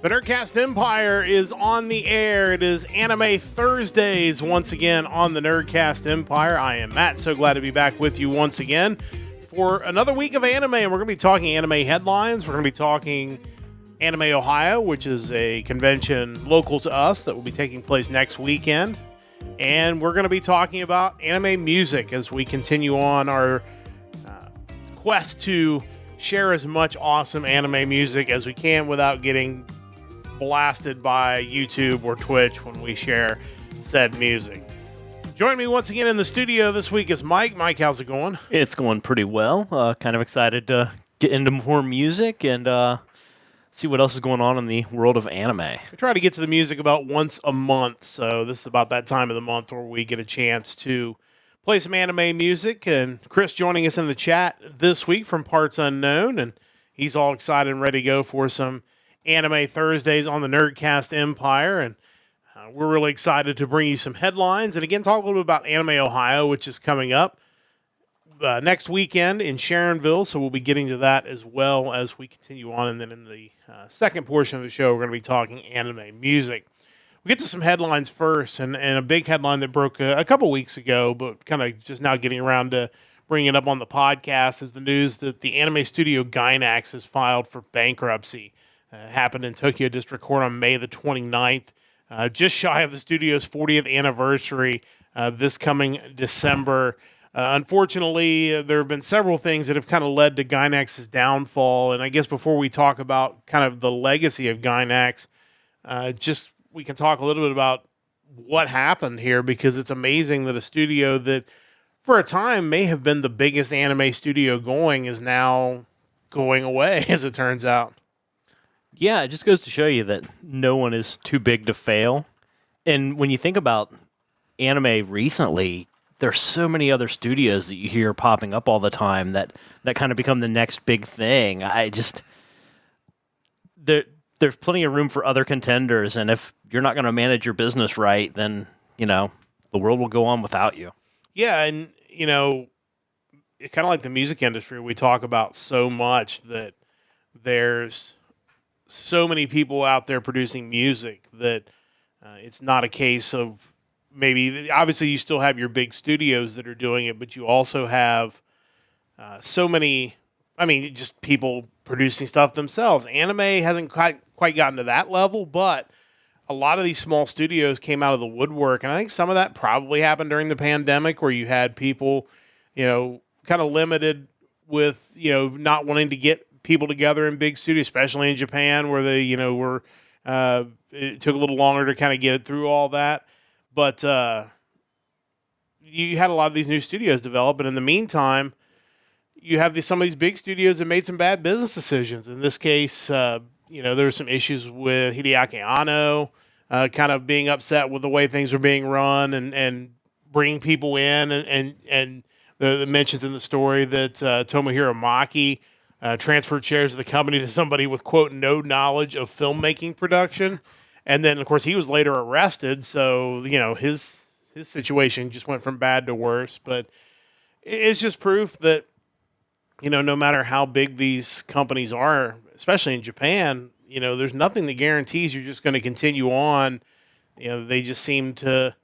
The Nerdcast Empire is on the air. It is Anime Thursdays once again on the Nerdcast Empire. I am Matt, so glad to be back with you once again for another week of anime. And we're going to be talking anime headlines. We're going to be talking Anime Ohio, which is a convention local to us that will be taking place next weekend. And we're going to be talking about anime music as we continue on our quest to share as much awesome anime music as we can without getting blasted by YouTube or Twitch when we share said music. Joining me once again in the studio this week is Mike. Mike, how's it going? It's going pretty well. Kind of excited to get into more music and see what else is going on in the world of anime. We try to get to the music about once a month, so this is about that time of the month where we get a chance to play some anime music. And Chris joining us in the chat this week from Parts Unknown, and he's all excited and ready to go for some Anime Thursdays on the Nerdcast Empire, and we're really excited to bring you some headlines and again talk a little bit about Anime Ohio, which is coming up next weekend in Sharonville, so we'll be getting to that as well as we continue on. And then in the second portion of the show, we're going to be talking anime music. We'll get to some headlines first, and a big headline that broke a couple weeks ago, but kind of just now getting around to bringing it up on the podcast, is the news that the anime studio Gainax has filed for bankruptcy. Happened in Tokyo District Court on May the 29th, just shy of the studio's 40th anniversary this coming December. Unfortunately, there have been several things that have kind of led to Gainax's downfall, and I guess before we talk about kind of the legacy of Gainax, we can talk a little bit about what happened here, because it's amazing that a studio that for a time may have been the biggest anime studio going is now going away, as it turns out. Yeah, it just goes to show you that no one is too big to fail. And when you think about anime recently, there's so many other studios that you hear popping up all the time that kind of become the next big thing. There's plenty of room for other contenders, and if you're not going to manage your business right, then, the world will go on without you. Yeah, and, it's kind of like the music industry. We talk about so much that there's so many people out there producing music that it's not a case of maybe, obviously you still have your big studios that are doing it, but you also have so many, just people producing stuff themselves. Anime hasn't quite gotten to that level, but a lot of these small studios came out of the woodwork, and I think some of that probably happened during the pandemic, where you had people, kind of limited with, not wanting to get people together in big studios, especially in Japan, where they, it took a little longer to kind of get through all that. But you had a lot of these new studios develop, and in the meantime, you have some of these big studios that made some bad business decisions. In this case, there were some issues with Hideaki Anno, kind of being upset with the way things were being run, and bringing people in, and the mentions in the story that Tomohiro Maki transferred shares of the company to somebody with, quote, no knowledge of filmmaking production. And then, of course, he was later arrested. So, his situation just went from bad to worse. But it's just proof that, no matter how big these companies are, especially in Japan, there's nothing that guarantees you're just going to continue on. They just seem to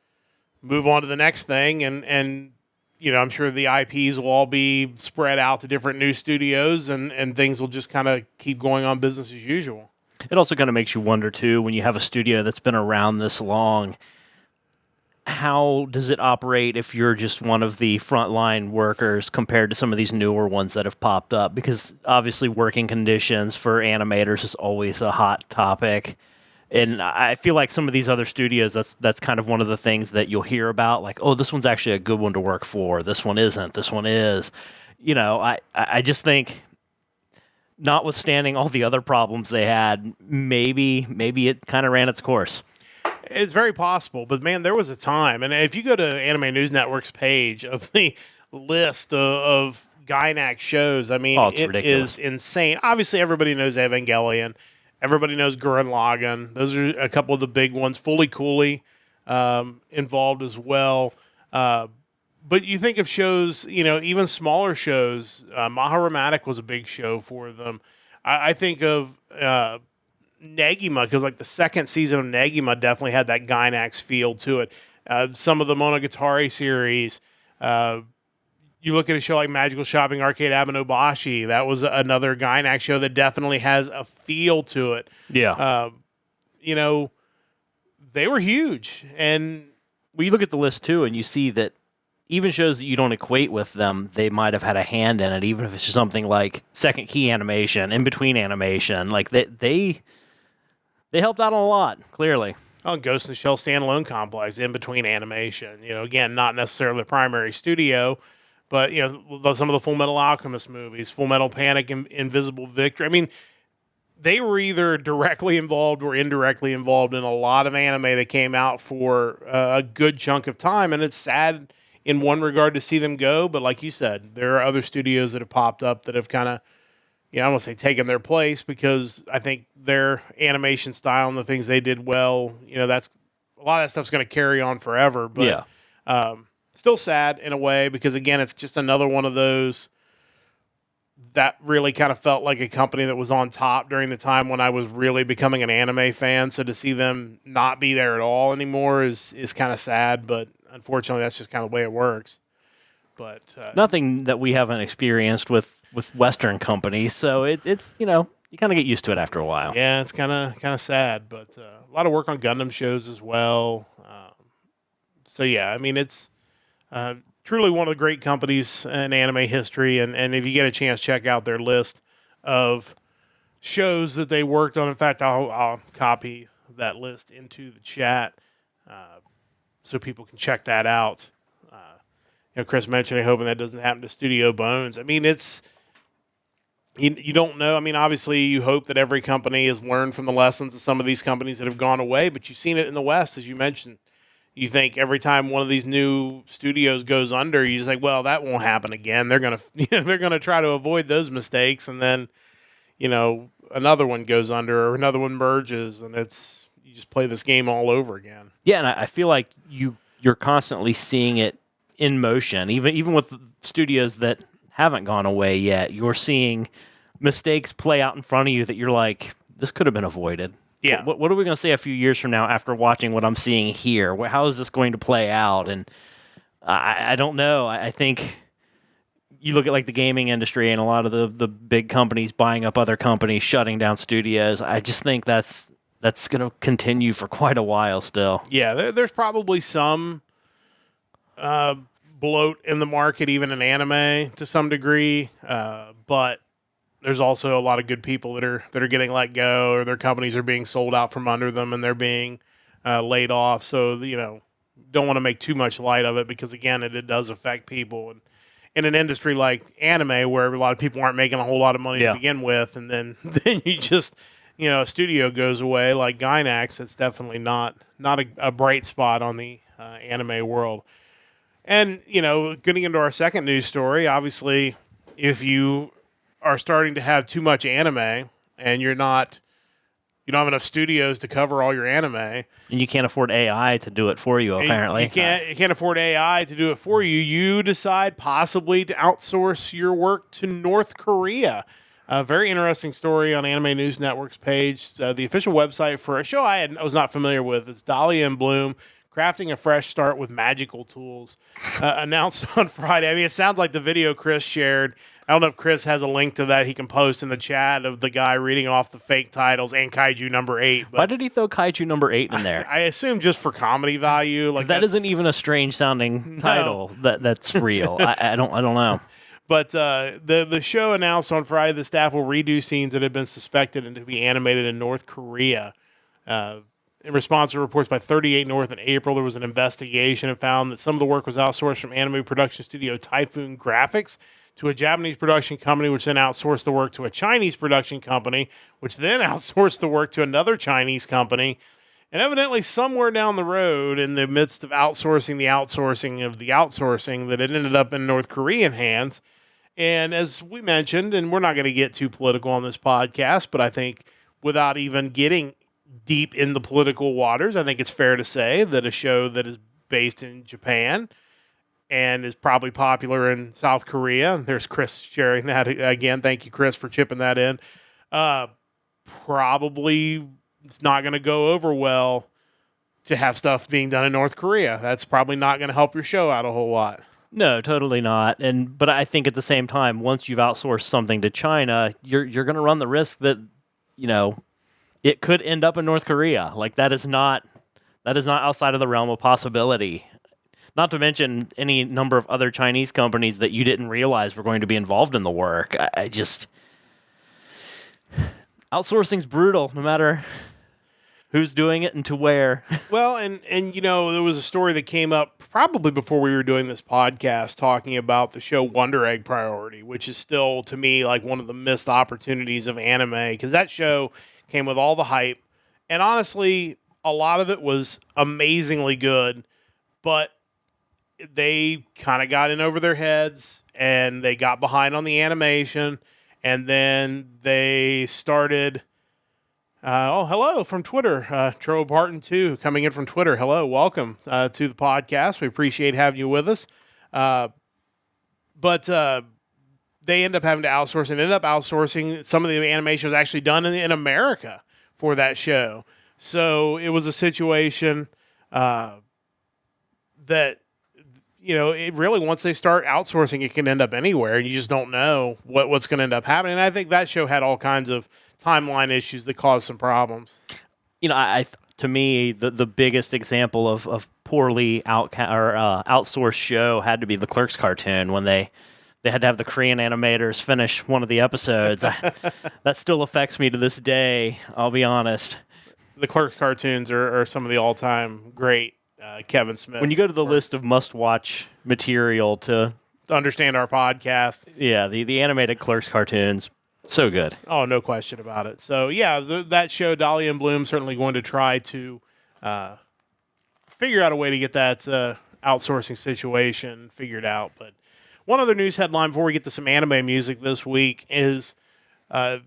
move on to the next thing. And I'm sure the IPs will all be spread out to different new studios, and things will just kind of keep going on business as usual. It also kind of makes you wonder, too, when you have a studio that's been around this long, how does it operate if you're just one of the frontline workers compared to some of these newer ones that have popped up? Because obviously working conditions for animators is always a hot topic. And I feel like some of these other studios, that's kind of one of the things that you'll hear about, like, oh, this one's actually a good one to work for. This one isn't. This one is. I just think, notwithstanding all the other problems they had, maybe it kind of ran its course. It's very possible. But, man, there was a time, and if you go to Anime News Network's page of the list of Gainax shows, it ridiculous. is insane. Obviously, everybody knows Evangelion. Everybody knows Gurren Lagann. Those are a couple of the big ones. Fully Cooley involved as well. But you think of shows, even smaller shows. Maharamatic was a big show for them. I think of Negima, because like the second season of Negima definitely had that Gainax feel to it. Some of the Monogatari series, you look at a show like Magical Shopping Arcade Abenobashi, that was another Gainax show that definitely has a feel to it. Yeah. You know, they were huge. And Well, you look at the list too, and you see that even shows that you don't equate with them, they might have had a hand in it, even if it's just something like Second Key Animation, In Between Animation. Like they helped out a lot, clearly. oh, Ghost in the Shell standalone complex, In Between Animation. You know, again, not necessarily the primary studio, but you know, some of the Full Metal Alchemist movies, Full Metal Panic, Invisible Victory. I mean, they were either directly involved or indirectly involved in a lot of anime that came out for a good chunk of time, and it's sad in one regard to see them go. But like you said, there are other studios that have popped up that have kind of, I don't want to say taken their place, because I think their animation style and the things they did well, that's a lot of that stuff's going to carry on forever. But still sad in a way, because again, it's just another one of those that really kind of felt like a company that was on top during the time when I was really becoming an anime fan. So to see them not be there at all anymore is kind of sad, but unfortunately that's just kind of the way it works. But nothing that we haven't experienced with Western companies, so it's you kind of get used to it after a while. Yeah, it's kind of sad, but a lot of work on Gundam shows as well. So yeah, I mean, it's truly one of the great companies in anime history, and if you get a chance, check out their list of shows that they worked on. In fact, I'll copy that list into the chat so people can check that out. Chris mentioned, hoping that doesn't happen to Studio Bones. I mean, it's you don't know. I mean, obviously, you hope that every company has learned from the lessons of some of these companies that have gone away, but you've seen it in the West, as you mentioned. You think every time one of these new studios goes under, you just like, well, that won't happen again. They're gonna try to avoid those mistakes, and then another one goes under or another one merges, and you just play this game all over again. Yeah, and I feel like you're constantly seeing it in motion, even with studios that haven't gone away yet. You're seeing mistakes play out in front of you that you're like, this could have been avoided. Yeah. What are we going to say a few years from now after watching what I'm seeing here? How is this going to play out? And I don't know. I think you look at like the gaming industry and a lot of the big companies buying up other companies, shutting down studios. I just think that's going to continue for quite a while still. Yeah, there's probably some bloat in the market, even in anime to some degree, but there's also a lot of good people that are getting let go, or their companies are being sold out from under them and they're being laid off. So don't want to make too much light of it, because again, it does affect people. And in an industry like anime, where a lot of people aren't making a whole lot of money to begin with, and then you just a studio goes away like Gainax, it's definitely not a bright spot on the anime world. And, getting into our second news story, obviously, if you are starting to have too much anime and you don't have enough studios to cover all your anime. And you can't afford AI to do it for you, apparently. You can't afford AI to do it for you. You decide possibly to outsource your work to North Korea. A very interesting story on Anime News Network's page. The official website for a show I was not familiar with. It's Dahlia and Bloom, Crafting a Fresh Start with Magical Tools, announced on Friday. I mean, it sounds like the video Chris shared. I don't know if Chris has a link to that he can post in the chat of the guy reading off the fake titles and Kaiju number 8. Why did he throw Kaiju number 8 in there? I assume just for comedy value. Like that isn't even a strange sounding title that's real. I don't know. But the show announced on Friday the staff will redo scenes that had been suspected and to be animated in North Korea. In response to reports by 38 North in April, there was an investigation and found that some of the work was outsourced from anime production studio Typhoon Graphics to a Japanese production company, which then outsourced the work to a Chinese production company, which then outsourced the work to another Chinese company. And evidently somewhere down the road, in the midst of outsourcing the outsourcing, that it ended up in North Korean hands. And as we mentioned, and we're not going to get too political on this podcast, but I think without even getting deep in the political waters, I think it's fair to say that a show that is based in Japan and is probably popular in South Korea, there's Chris sharing that again. Thank you, Chris, for chipping that in. probably it's not going to go over well to have stuff being done in North Korea. That's probably not going to help your show out a whole lot. No, totally not. But I think at the same time, once you've outsourced something to China, you're going to run the risk that, it could end up in North Korea. Like that is not outside of the realm of possibility. Not to mention any number of other Chinese companies that you didn't realize were going to be involved in the work. I just outsourcing's brutal, no matter who's doing it and to where. Well, and there was a story that came up probably before we were doing this podcast talking about the show Wonder Egg Priority, which is still, to me, like one of the missed opportunities of anime, because that show came with all the hype. And honestly, a lot of it was amazingly good, but they kind of got in over their heads and they got behind on the animation. And then they started... hello from Twitter. Tro Barton, too, coming in from Twitter. Hello, welcome to the podcast. We appreciate having you with us. But they end up having to outsource and ended up outsourcing. Some of the animation was actually done in America for that show. So it was a situation that, it really, once they start outsourcing, it can end up anywhere. And you just don't know what's going to end up happening. And I think that show had all kinds of timeline issues that caused some problems. To me, the biggest example of poorly outsourced show had to be the Clerks cartoon when they had to have the Korean animators finish one of the episodes. That still affects me to this day, I'll be honest. The Clerks cartoons are some of the all-time great Kevin Smith. When you go to the list of must-watch material to understand our podcast. Yeah, the animated Clerks cartoons. So good. Oh, no question about it. So, yeah, that show, Dahlia and Bloom, certainly going to try to figure out a way to get that outsourcing situation figured out. But one other news headline before we get to some anime music this week is a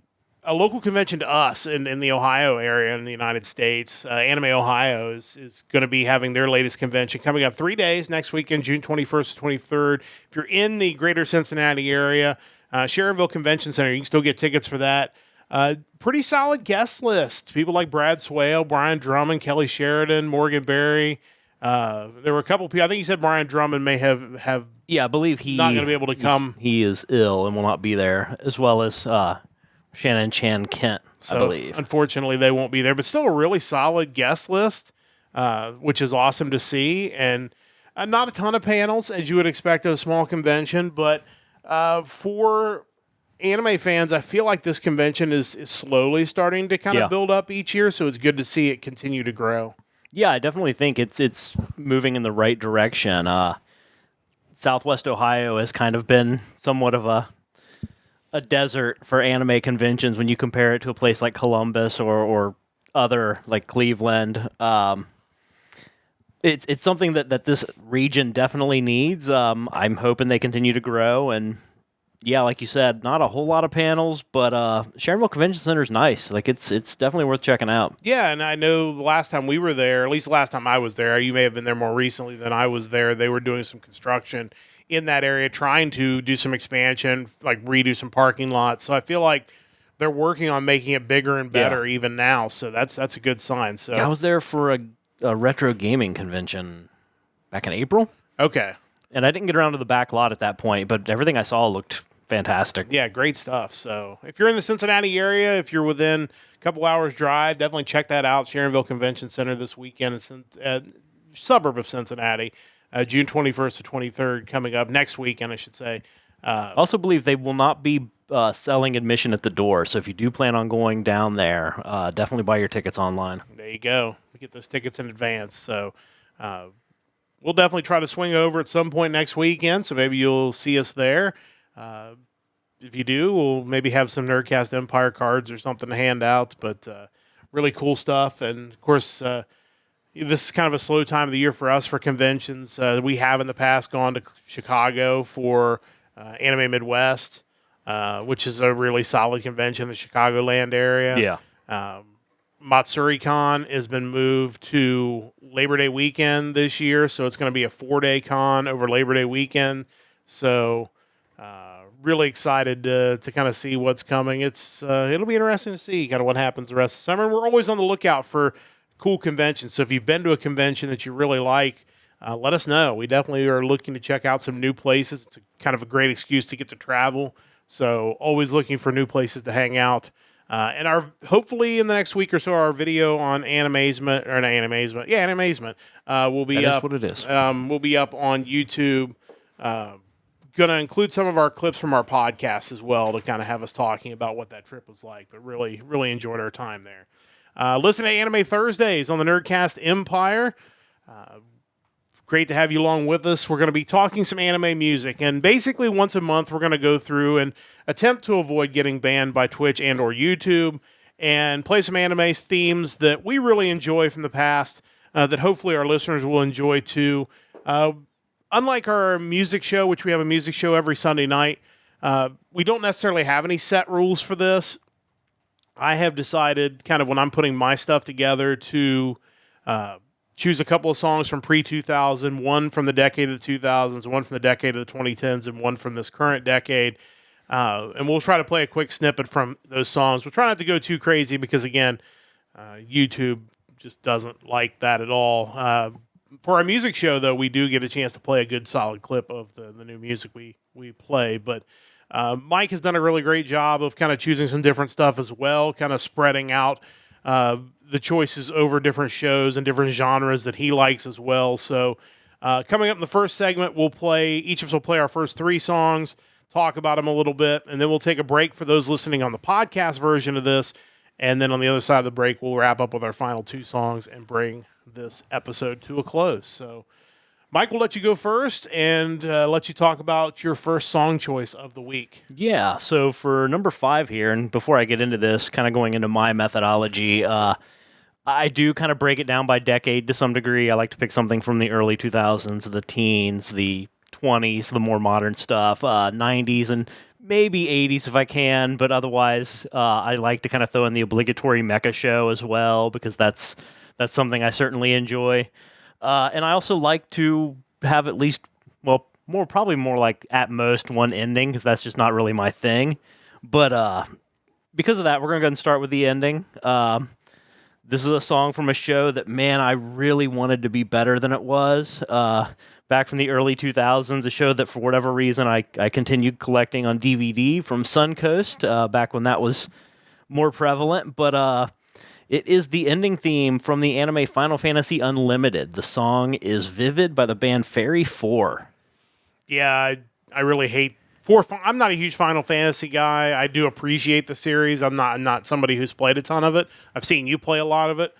local convention to us in the Ohio area in the United States. Anime Ohio is going to be having their latest convention coming up 3 days next weekend, June 21st to 23rd. If you're in the greater Cincinnati area, Sharonville Convention Center, you can still get tickets for that. Pretty solid guest list. People like Brad Swale, Brian Drummond, Kelly Sheridan, Morgan Berry. There were a couple people. I think you said Brian Drummond may have I believe he not going to be able to come. He is ill and will not be there, as well as Shannon Chan Kent, I believe. Unfortunately, they won't be there, but still a really solid guest list, which is awesome to see. And not a ton of panels, as you would expect at a small convention, but for anime fans, I feel like this convention is slowly starting to kind of build up each year, so it's good to see it continue to grow. Yeah, I definitely think it's moving in the right direction. Southwest Ohio has kind of been somewhat of a desert for anime conventions when you compare it to a place like Columbus or other like Cleveland. It's something that this region definitely needs. I'm hoping they continue to grow. And yeah, like you said, not a whole lot of panels, but Sharonville Convention Center is nice. Like it's definitely worth checking out. Yeah, and I know the last time we were there, at least the last time I was there, you may have been there more recently than I was there. They were doing some construction in that area, trying to do some expansion, like redo some parking lots. So I feel like they're working on making it bigger and better even now. So that's a good sign. So I was there for a retro gaming convention back in April. Okay. And I didn't get around to the back lot at that point, but everything I saw looked fantastic. Yeah, great stuff. So if you're in the Cincinnati area, if you're within a couple hours drive, definitely check that out. Sharonville Convention Center this weekend in suburb of Cincinnati, June 21st to 23rd coming up next weekend, I should say. I also believe they will not be selling admission at the door. So if you do plan on going down there, definitely buy your tickets online. There you go. We get those tickets in advance. So we'll definitely try to swing over at some point next weekend. So maybe you'll see us there. If you do, we'll maybe have some Nerdcast Empire cards or something to hand out. But really cool stuff. And, of course, this is kind of a slow time of the year for us for conventions. We have in the past gone to Chicago for Anime Midwest, which is a really solid convention in the Chicagoland area. Yeah. MatsuriCon has been moved to Labor Day weekend this year, so it's going to be a 4-day con over Labor Day weekend. So really excited to kind of see what's coming. It'll be interesting to see kind of what happens the rest of the summer. And we're always on the lookout for cool conventions. So if you've been to a convention that you really like, let us know. We definitely are looking to check out some new places. It's kind of a great excuse to get to travel. So always looking for new places to hang out. And hopefully in the next week or so, our video on Animazement will be That up. is what it is. Will be up on YouTube. Going to include some of our clips from our podcast as well to kind of have us talking about what that trip was like. But really, really enjoyed our time there. Listen to Anime Thursdays on the Nerdcast Empire. Great to have you along with us. We're going to be talking some anime music, and basically once a month we're going to go through and attempt to avoid getting banned by Twitch and or YouTube and play some anime themes that we really enjoy from the past that hopefully our listeners will enjoy too. Unlike our music show, which we have a music show every Sunday night, we don't necessarily have any set rules for this. I have decided kind of when I'm putting my stuff together to choose a couple of songs from pre-2000, one from the decade of the 2000s, one from the decade of the 2010s, and one from this current decade. And we'll try to play a quick snippet from those songs. We'll try not to go too crazy because, again, YouTube just doesn't like that at all. For our music show, though, we do get a chance to play a good, solid clip of the new music we play. But Mike has done a really great job of kind of choosing some different stuff as well, kind of spreading out the choices over different shows and different genres that he likes as well. So coming up in the first segment, each of us will play our first 3 songs, talk about them a little bit, and then we'll take a break for those listening on the podcast version of this. And then on the other side of the break, we'll wrap up with our final 2 songs and bring this episode to a close. So Mike, we'll let you go first and let you talk about your first song choice of the week. Yeah, so for number 5 here, and before I get into this, kind of going into my methodology, I do kind of break it down by decade to some degree. I like to pick something from the early 2000s, the teens, the 20s, the more modern stuff, 90s, and maybe 80s if I can, but otherwise I like to kind of throw in the obligatory mecha show as well, because that's something I certainly enjoy. And I also like to have at least, probably more like at most one ending, because that's just not really my thing. But because of that, we're going to go ahead and start with the ending. This is a song from a show that, man, I really wanted to be better than it was. Back from the early 2000s, a show that for whatever reason I continued collecting on DVD from Suncoast back when that was more prevalent. But it is the ending theme from the anime Final Fantasy Unlimited. The song is Vivid by the band Fairy 4. Yeah, I really hate 4. I'm not a huge Final Fantasy guy. I do appreciate the series. I'm not somebody who's played a ton of it. I've seen you play a lot of it.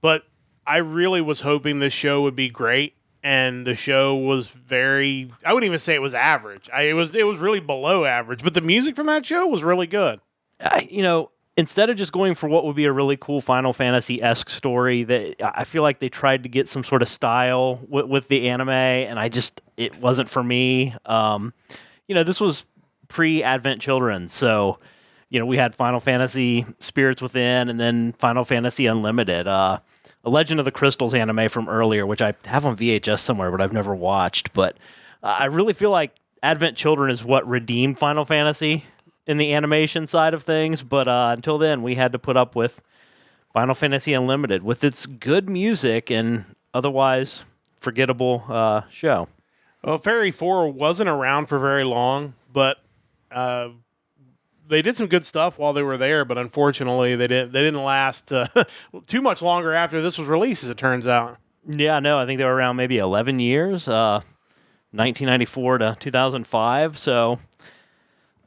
But I really was hoping this show would be great. And the show was I wouldn't even say it was average. It was really below average. But the music from that show was really good. Instead of just going for what would be a really cool Final Fantasy-esque story, that I feel like they tried to get some sort of style with the anime, and it wasn't for me. This was pre-Advent Children, so we had Final Fantasy Spirits Within, and then Final Fantasy Unlimited, a Legend of the Crystals anime from earlier, which I have on VHS somewhere, but I've never watched. But I really feel like Advent Children is what redeemed Final Fantasy in the animation side of things, but until then, we had to put up with Final Fantasy Unlimited with its good music and otherwise forgettable show. Well, Fairy 4 wasn't around for very long, but they did some good stuff while they were there, but unfortunately, they didn't last too much longer after this was released, as it turns out. Yeah, no, I think they were around maybe 11 years, 1994 to 2005, so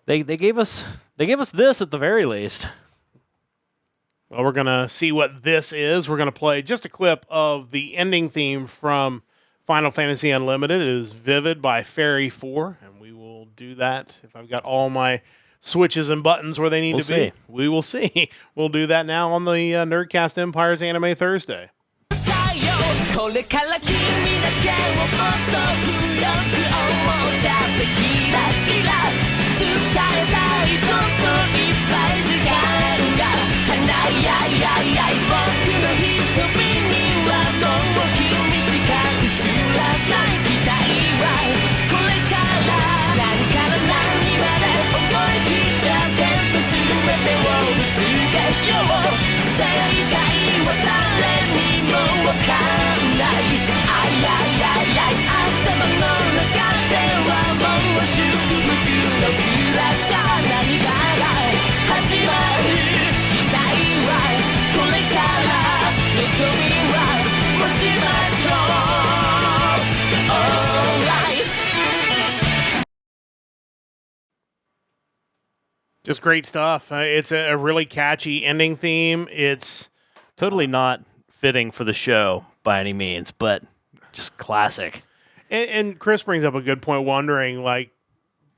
They gave us this at the very least. Well, we're going to see what this is. We're going to play just a clip of the ending theme from Final Fantasy Unlimited. It is Vivid by Fairy 4, and we will do that if I've got all my switches and buttons where they need to be. We will see. We'll do that now on the Nerdcast Empire's Anime Thursday. これから君だけをもっと強く思っちゃってキラキラ伝えたいこといっぱい時間が足りないやいやいやい僕の瞳にはもう君しか映らない期待はこれから何から何まで Just great stuff. It's a really catchy ending theme. It's Totally not fitting for the show by any means, but just classic. and Chris brings up a good point, wondering like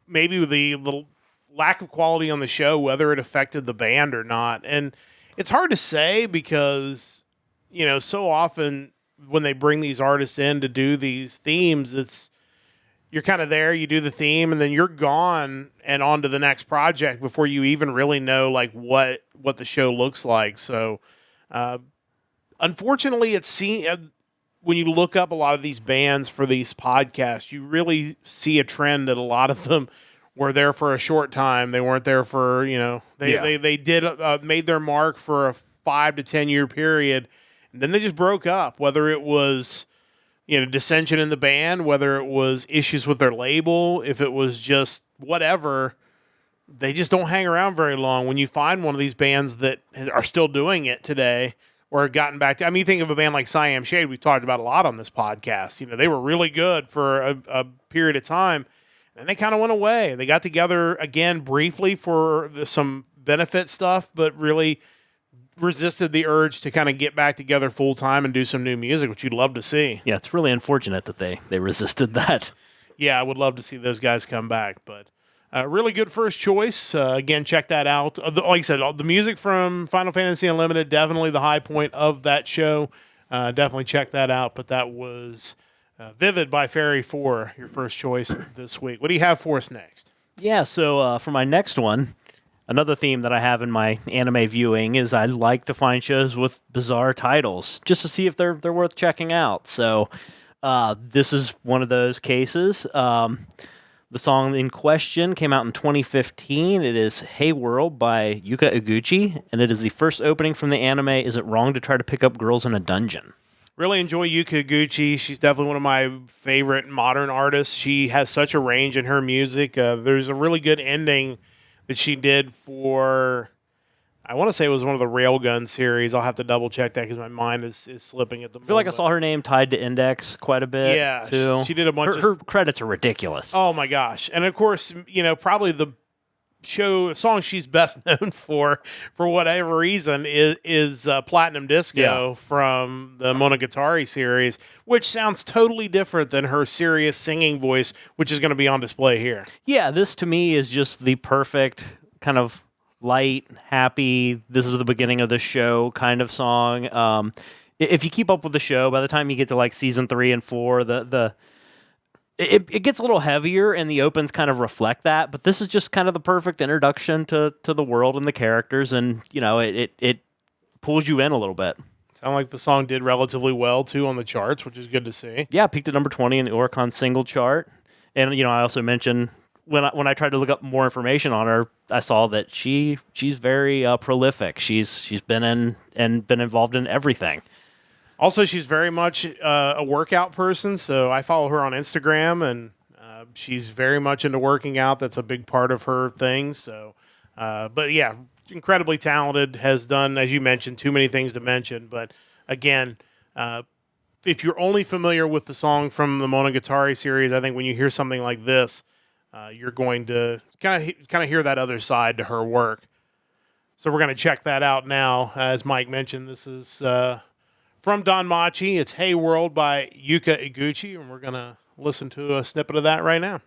maybe the little lack of quality on the show, whether it affected the band or not. And it's hard to say because, so often when they bring these artists in to do these themes, you're kind of there, you do the theme, and then you're gone and on to the next project before you even really know like what the show looks like. So, unfortunately, when you look up a lot of these bands for these podcasts, you really see a trend that a lot of them were there for a short time. They weren't there for, they did made their mark for a 5 to 10 year period, and then they just broke up, whether it was dissension in the band, whether it was issues with their label, if it was just whatever. They just don't hang around very long. When you find one of these bands that are still doing it today or have gotten back to, you think of a band like Siam Shade, we've talked about a lot on this podcast. They were really good for a period of time, and they kind of went away. They got together again briefly for some benefit stuff, but really resisted the urge to kind of get back together full time and do some new music, which you'd love to see. Yeah, it's really unfortunate that they resisted that. Yeah, I would love to see those guys come back, but really good first choice. Again, check that out. Like I said, the music from Final Fantasy Unlimited, definitely the high point of that show. Definitely check that out, but that was Vivid by Fairy 4, your first choice this week. What do you have for us next? Yeah, so for my next one, another theme that I have in my anime viewing is I like to find shows with bizarre titles just to see if they're worth checking out. So this is one of those cases. The song in question came out in 2015. It is Hey World by Yuka Iguchi, and it is the first opening from the anime Is It Wrong to Try to Pick Up Girls in a Dungeon? Really enjoy Yuka Iguchi. She's definitely one of my favorite modern artists. She has such a range in her music. There's a really good ending that she did for, I want to say it was one of the Railgun series. I'll have to double check that because my mind is slipping at the moment. I feel like I saw her name tied to Index quite a bit. Yeah, too. She did a bunch her credits are ridiculous. Oh my gosh. And of course, probably the song she's best known for whatever reason, is Platinum Disco from the Monogatari series, which sounds totally different than her serious singing voice, which is going to be on display here. Yeah, this to me is just the perfect kind of light, happy, this is the beginning of the show kind of song. If you keep up with the show, by the time you get to like season 3 and 4, it gets a little heavier, and the opens kind of reflect that. But this is just kind of the perfect introduction to the world and the characters, and it pulls you in a little bit. Sound like the song did relatively well too on the charts, which is good to see. Yeah, peaked at number 20 in the Oricon single chart, and I also mentioned when I tried to look up more information on her, I saw that she's very prolific. She's been in and been involved in everything. Also, she's very much a workout person, so I follow her on Instagram, and she's very much into working out. That's a big part of her thing. So, but yeah, incredibly talented, has done, as you mentioned, too many things to mention. But again, if you're only familiar with the song from the Monogatari series, I think when you hear something like this, you're going to kind of hear that other side to her work. So we're going to check that out now. As Mike mentioned, this is from Don Machi. It's Hey World by Yuka Iguchi, and we're going to listen to a snippet of that right now.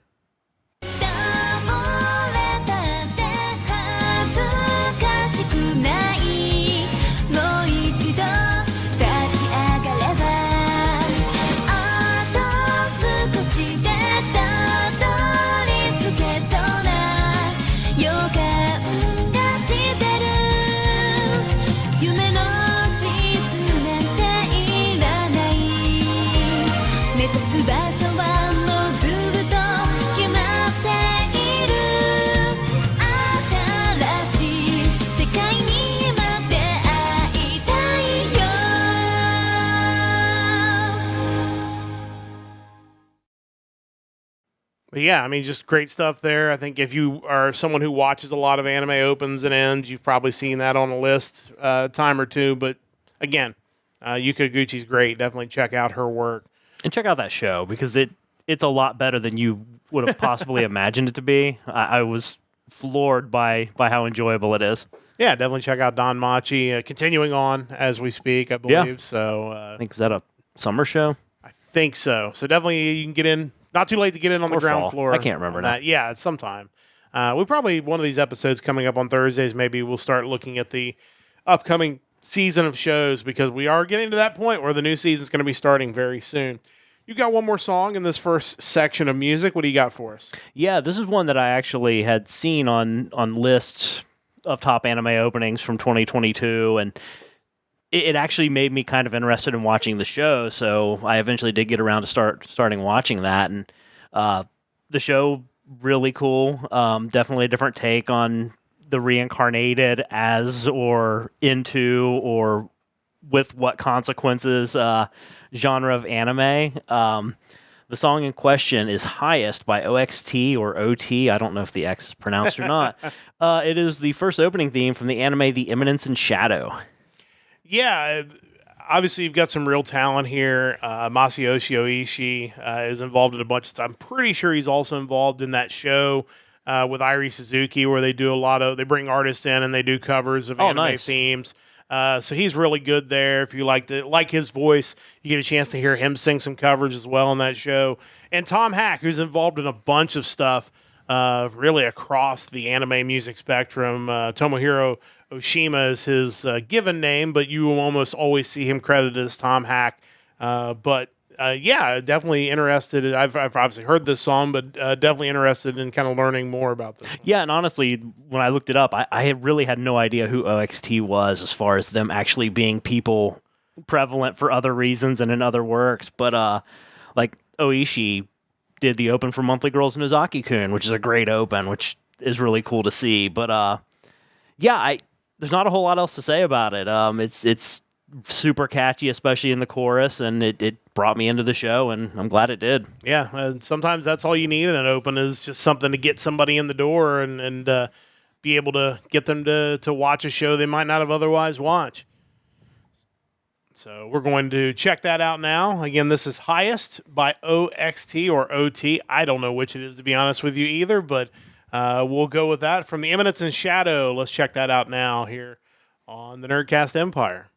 'But yeah, I mean, just great stuff there. I think if you are someone who watches a lot of anime opens and ends, you've probably seen that on a list a time or two. But again, Yuka Iguchi's great. Definitely check out her work. And check out that show because it's a lot better than you would have possibly imagined it to be. I was floored by how enjoyable it is. Yeah, definitely check out Don Machi. Continuing on as we speak, I believe. Yeah. So I think, is that a summer show? I think so. So definitely you can get in. Not too late to get in on the Or ground fall. floor. I can't remember now. Yeah, it's sometime. We probably, one of these episodes coming up on Thursdays, maybe we'll start looking at the upcoming season of shows because we are getting to that point where the new season is going to be starting very soon. You got one more song in this first section of music. What do you got for us? Yeah, this is one that I actually had seen on lists of top anime openings from 2022, and it actually made me kind of interested in watching the show, so I eventually did get around to starting watching that, and the show, really cool. Definitely a different take on the reincarnated as or into or with what consequences genre of anime. The song in question is Highest by OXT or OT. I don't know if the X is pronounced or not. It is the first opening theme from the anime The Eminence in Shadow. Yeah, obviously you've got some real talent here. Masayoshi Oishi is involved in a bunch of stuff. I'm pretty sure he's also involved in that show with Irie Suzuki where they do they bring artists in and they do covers of anime themes. So he's really good there. If you like his voice, you get a chance to hear him sing some coverage as well on that show. And Tom Hack, who's involved in a bunch of stuff really across the anime music spectrum. Tomohiro Oshima is his given name, but you will almost always see him credited as Tom Hack. Yeah, definitely interested. I've obviously heard this song, but definitely interested in kind of learning more about this one. Yeah, and honestly, when I looked it up, I really had no idea who OXT was as far as them actually being people prevalent for other reasons and in other works. But like Oishi did the open for Monthly Girls Nozaki-kun, which is a great open, which is really cool to see. But yeah, there's not a whole lot else to say about it. It's super catchy, especially in the chorus, and it brought me into the show, and I'm glad it did. Yeah, sometimes that's all you need in an open is just something to get somebody in the door and be able to get them to watch a show they might not have otherwise watched. So we're going to check that out now. Again, this is Highest by OXT or OT. I don't know which it is, to be honest with you, either, but we'll go with that. From the Eminence in Shadow, let's check that out now here on the Nerdcast Empire.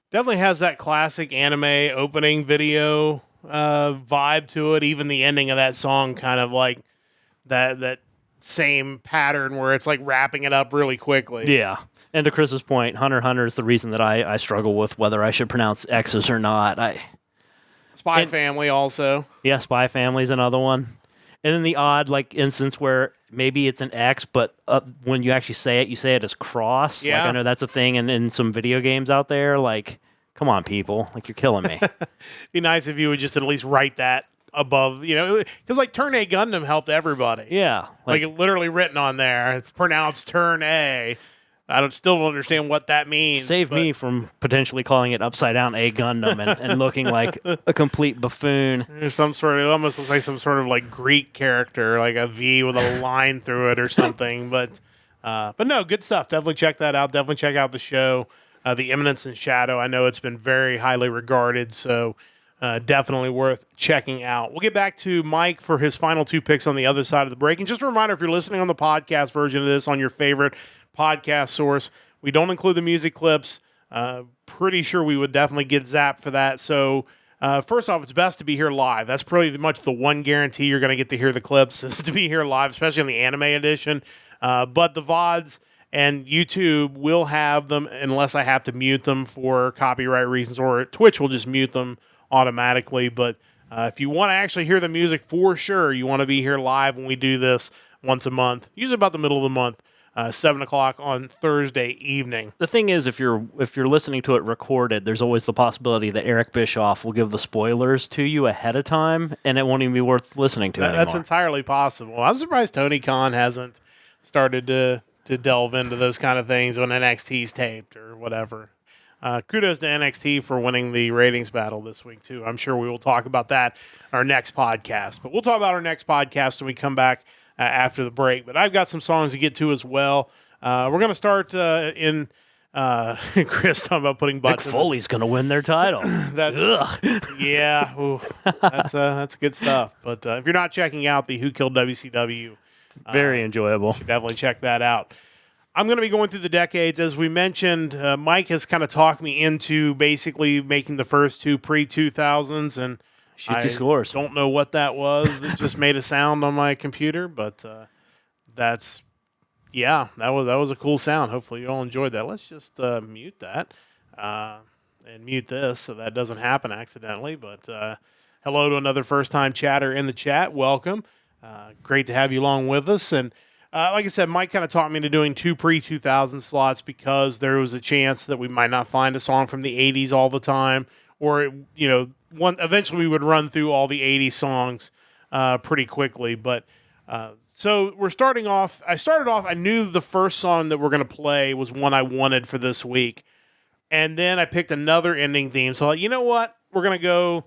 Definitely has that classic anime opening video vibe to it. Even the ending of that song kind of like that same pattern where it's like wrapping it up really quickly. Yeah. And to Chris's point, Hunter x Hunter is the reason that I struggle with whether I should pronounce X's or not. Spy Family also. Yeah, Spy Family is another one. And then the odd instance where maybe it's an X, but when you actually say it, you say it as cross. Yeah. I know that's a thing in some video games out there. Come on, people. You're killing me. Be nice if you would just at least write that above, because Turn A Gundam helped everybody. Yeah. Literally written on there. It's pronounced Turn A. I still don't understand what that means. Save me from potentially calling it upside down A Gundam and looking like a complete buffoon. There's some sort of, it almost looks like some sort of Greek character, like a V with a line through it or something. But no, good stuff. Definitely check that out. Definitely check out the show, The Eminence in Shadow. I know it's been very highly regarded, so definitely worth checking out. We'll get back to Mike for his final two picks on the other side of the break. And just a reminder, if you're listening on the podcast version of this on your favorite podcast source, we don't include the music clips. Pretty sure we would definitely get zapped for that. So first off, it's best to be here live. That's pretty much the one guarantee you're going to get to hear the clips is to be here live, especially on the anime edition. But the VODs and YouTube will have them unless I have to mute them for copyright reasons, or Twitch will just mute them automatically. But if you want to actually hear the music for sure, you want to be here live when we do this once a month, usually about the middle of the month. 7 o'clock on Thursday evening. The thing is, if you're listening to it recorded, there's always the possibility that Eric Bischoff will give the spoilers to you ahead of time, and it won't even be worth listening to anymore. That's entirely possible. I'm surprised Tony Khan hasn't started to delve into those kind of things when NXT's taped or whatever. Kudos to NXT for winning the ratings battle this week, too. I'm sure we will talk about that in our next podcast. But we'll talk about our next podcast when we come back after the break. But I've got some songs to get to as well. We're going to start in Chris talking about putting butts. Mick Foley's going to win their title. Yeah, ooh, that's good stuff. But if you're not checking out the Who Killed WCW, very enjoyable. You should definitely check that out. I'm going to be going through the decades. As we mentioned, Mike has kind of talked me into basically making the first two pre-2000s, and Shootsy scores. Don't know what that was. It just made a sound on my computer, but that was a cool sound. Hopefully you all enjoyed that. Let's just mute that and mute this so that doesn't happen accidentally. But hello to another first-time chatter in the chat. Welcome. Great to have you along with us. And like I said, Mike kind of taught me into doing two pre-2000 slots because there was a chance that we might not find a song from the 80s all the time, or eventually we would run through all the 80s songs pretty quickly. But so we're starting off. I knew the first song that we're going to play was one I wanted for this week, and then I picked another ending theme. So you know what? We're going to go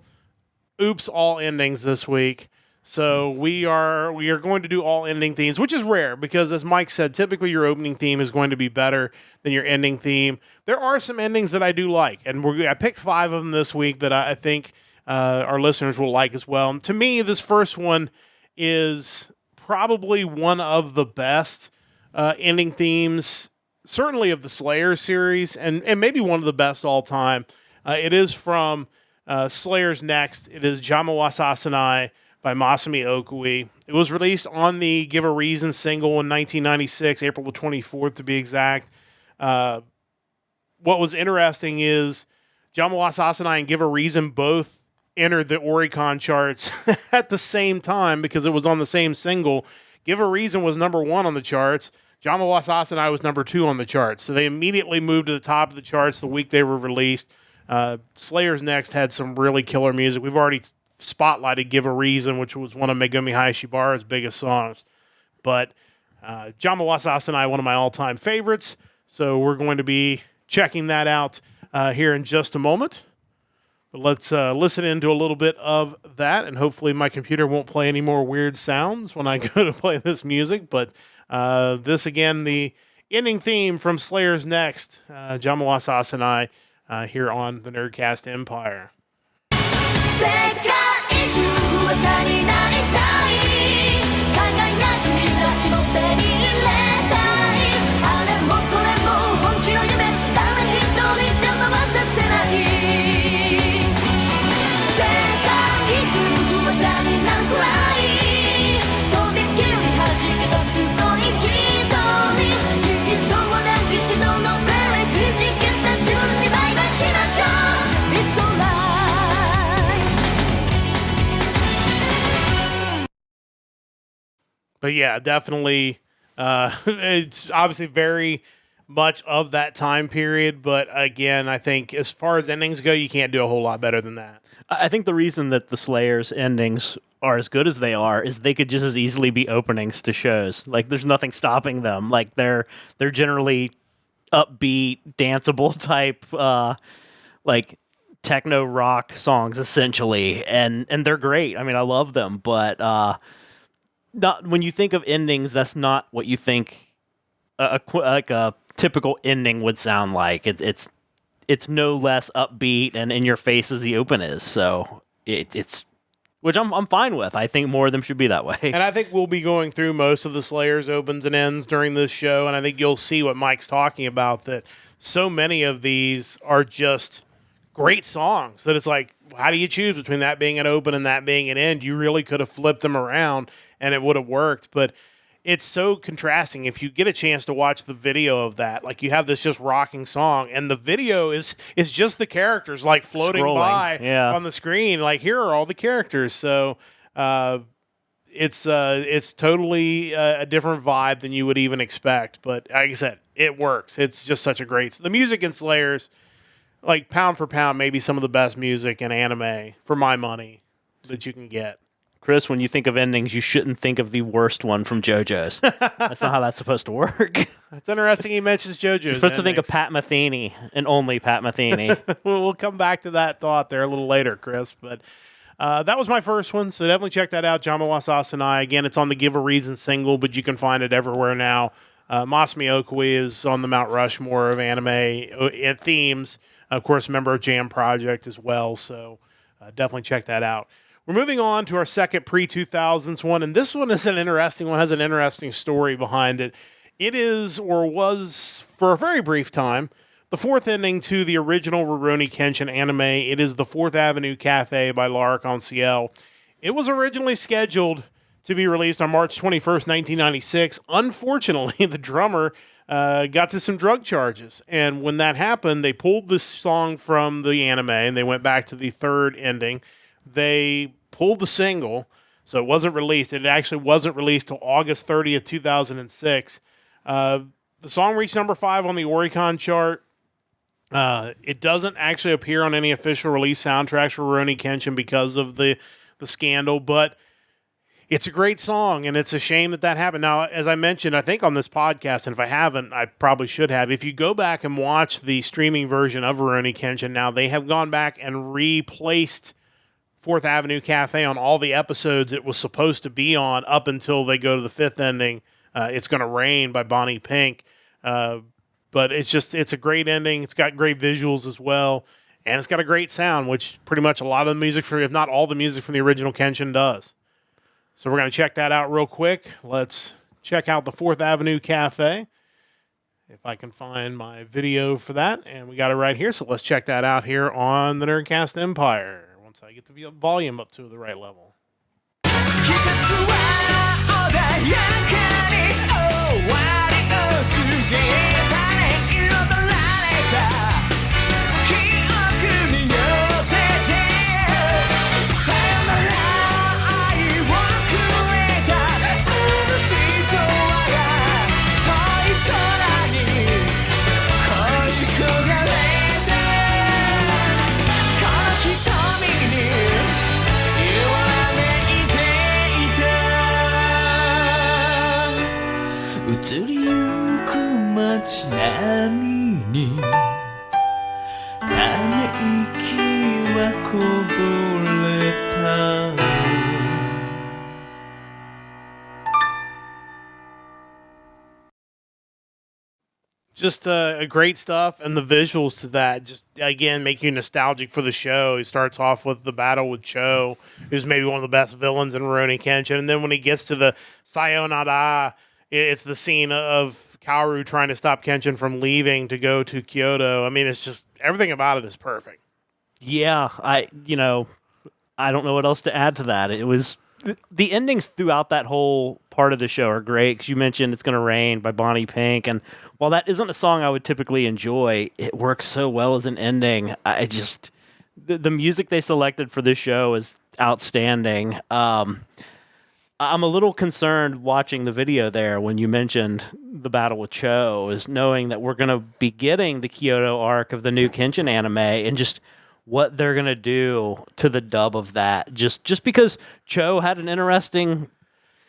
oops all endings this week. So we are going to do all ending themes, which is rare because, as Mike said, typically your opening theme is going to be better than your ending theme. There are some endings that I do like, and I picked 5 of them this week that I think our listeners will like as well. And to me, this first one is probably one of the best ending themes, certainly of the Slayer series, and maybe one of the best all time. It is from Slayer's Next. It is Jamawasasanai by Masami Okui. It was released on the Give a Reason single in 1996, April the 24th to be exact. What was interesting is Jamawasasanai and Give a Reason both entered the Oricon charts at the same time because it was on the same single. Give a Reason was number 1 on the charts. Jamawasasanai was number 2 on the charts. So they immediately moved to the top of the charts the week they were released. Slayer's Next had some really killer music. We've already spotlighted Give a Reason, which was one of Megumi Hayashibara's biggest songs. But Jamawasasanai, one of my all-time favorites. So we're going to be checking that out here in just a moment. But let's listen into a little bit of that, and hopefully my computer won't play any more weird sounds when I go to play this music. But this, again, the ending theme from Slayer's Next, Jamawasasanai, here on the Nerdcast Empire. 世界中噂になりたい輝く未来も手に入れたいあれもこれも本気の夢誰一人邪魔はさせない世界中噂になるくらいとびきり弾けたすごい人に優勝な一度のブレーキくじけた順にバイバイしましょう It's alright But yeah, definitely, it's obviously very much of that time period. But again, I think as far as endings go, you can't do a whole lot better than that. I think the reason that the Slayer's endings are as good as they are is they could just as easily be openings to shows. Like, there's nothing stopping them. Like, they're generally upbeat, danceable type, like techno rock songs essentially, and they're great. I mean, I love them, but not when you think of endings, that's not what you think like a typical ending would sound like. It's no less upbeat and in your face as the open is. So it's which I'm fine with. I think more of them should be that way. And I think we'll be going through most of the Slayer's opens and ends during this show, and I think you'll see what Mike's talking about, that so many of these are just great songs that it's like, how do you choose between that being an open and that being an end? You really could have flipped them around and it would have worked. But it's so contrasting. If you get a chance to watch the video of that, like, you have this just rocking song, and the video is just the characters like floating Scrolling, by yeah, on the screen. Like, here are all the characters. So it's totally a different vibe than you would even expect. But like I said, it works. It's just such a great. The music in Slayers, like pound for pound, maybe some of the best music in anime for my money that you can get. Chris, when you think of endings, you shouldn't think of the worst one from JoJo's. That's not how that's supposed to work. It's interesting he mentions JoJo's. You're supposed to think of Pat Metheny and only Pat Metheny. We'll come back to that thought there a little later, Chris. But that was my first one, so definitely check that out. Jamawa Sasanai. Again, it's on the Give a Reason single, but you can find it everywhere now. Masami Okui is on the Mount Rushmore of anime themes. Of course, a member of Jam Project as well, so definitely check that out. We're moving on to our second pre-2000s one, and this one is an interesting one, has an interesting story behind it. It is, or was, for a very brief time, the fourth ending to the original Rurouni Kenshin anime. It is the Fourth Avenue Cafe by L'Arc-en-Ciel. It was originally scheduled to be released on March 21st, 1996. Unfortunately, the drummer got to some drug charges, and when that happened, they pulled this song from the anime, and they went back to the third ending. They pulled the single, so it wasn't released. It actually wasn't released till August 30th, 2006. The song reached number 5 on the Oricon chart. It doesn't actually appear on any official release soundtracks for Rurouni Kenshin because of the scandal, but it's a great song, and it's a shame that happened. Now, as I mentioned, I think on this podcast, and if I haven't, I probably should have. If you go back and watch the streaming version of Rurouni Kenshin now, they have gone back and replaced Fourth Avenue Cafe on all the episodes it was supposed to be on up until they go to the fifth ending. It's Gonna Rain by Bonnie Pink. But it's a great ending. It's got great visuals as well. And it's got a great sound, which pretty much a lot of the music, if not all the music from the original Kenshin does. So we're going to check that out real quick. Let's check out the Fourth Avenue Cafe. If I can find my video for that. And we got it right here. So let's check that out here on the Nerdcast Empire. Once I get the volume up to the right level. 季節は穏やかに終わりを告げたね彩られた記憶に寄せてさよなら愛をくれたあの人は遠い空に恋焦がれてこの瞳に弱めいて移りゆく街並みにため息はこぼれた Just great stuff, and the visuals to that just, again, make you nostalgic for the show. He starts off with the battle with Cho, who's maybe one of the best villains in Rurouni Kenshin, and then when he gets to the Sayonara, it's the scene of Kaoru trying to stop Kenshin from leaving to go to Kyoto. I mean, it's just, everything about it is perfect. Yeah, I don't know what else to add to that. It was the endings throughout that whole part of the show are great because you mentioned It's Gonna Rain by Bonnie Pink, and while that isn't a song I would typically enjoy, it works so well as an ending. I just the music they selected for this show is outstanding. I'm a little concerned watching the video there when you mentioned the battle with Cho, is knowing that we're going to be getting the Kyoto arc of the new Kenshin anime and just what they're going to do to the dub of that. Just because Cho had an interesting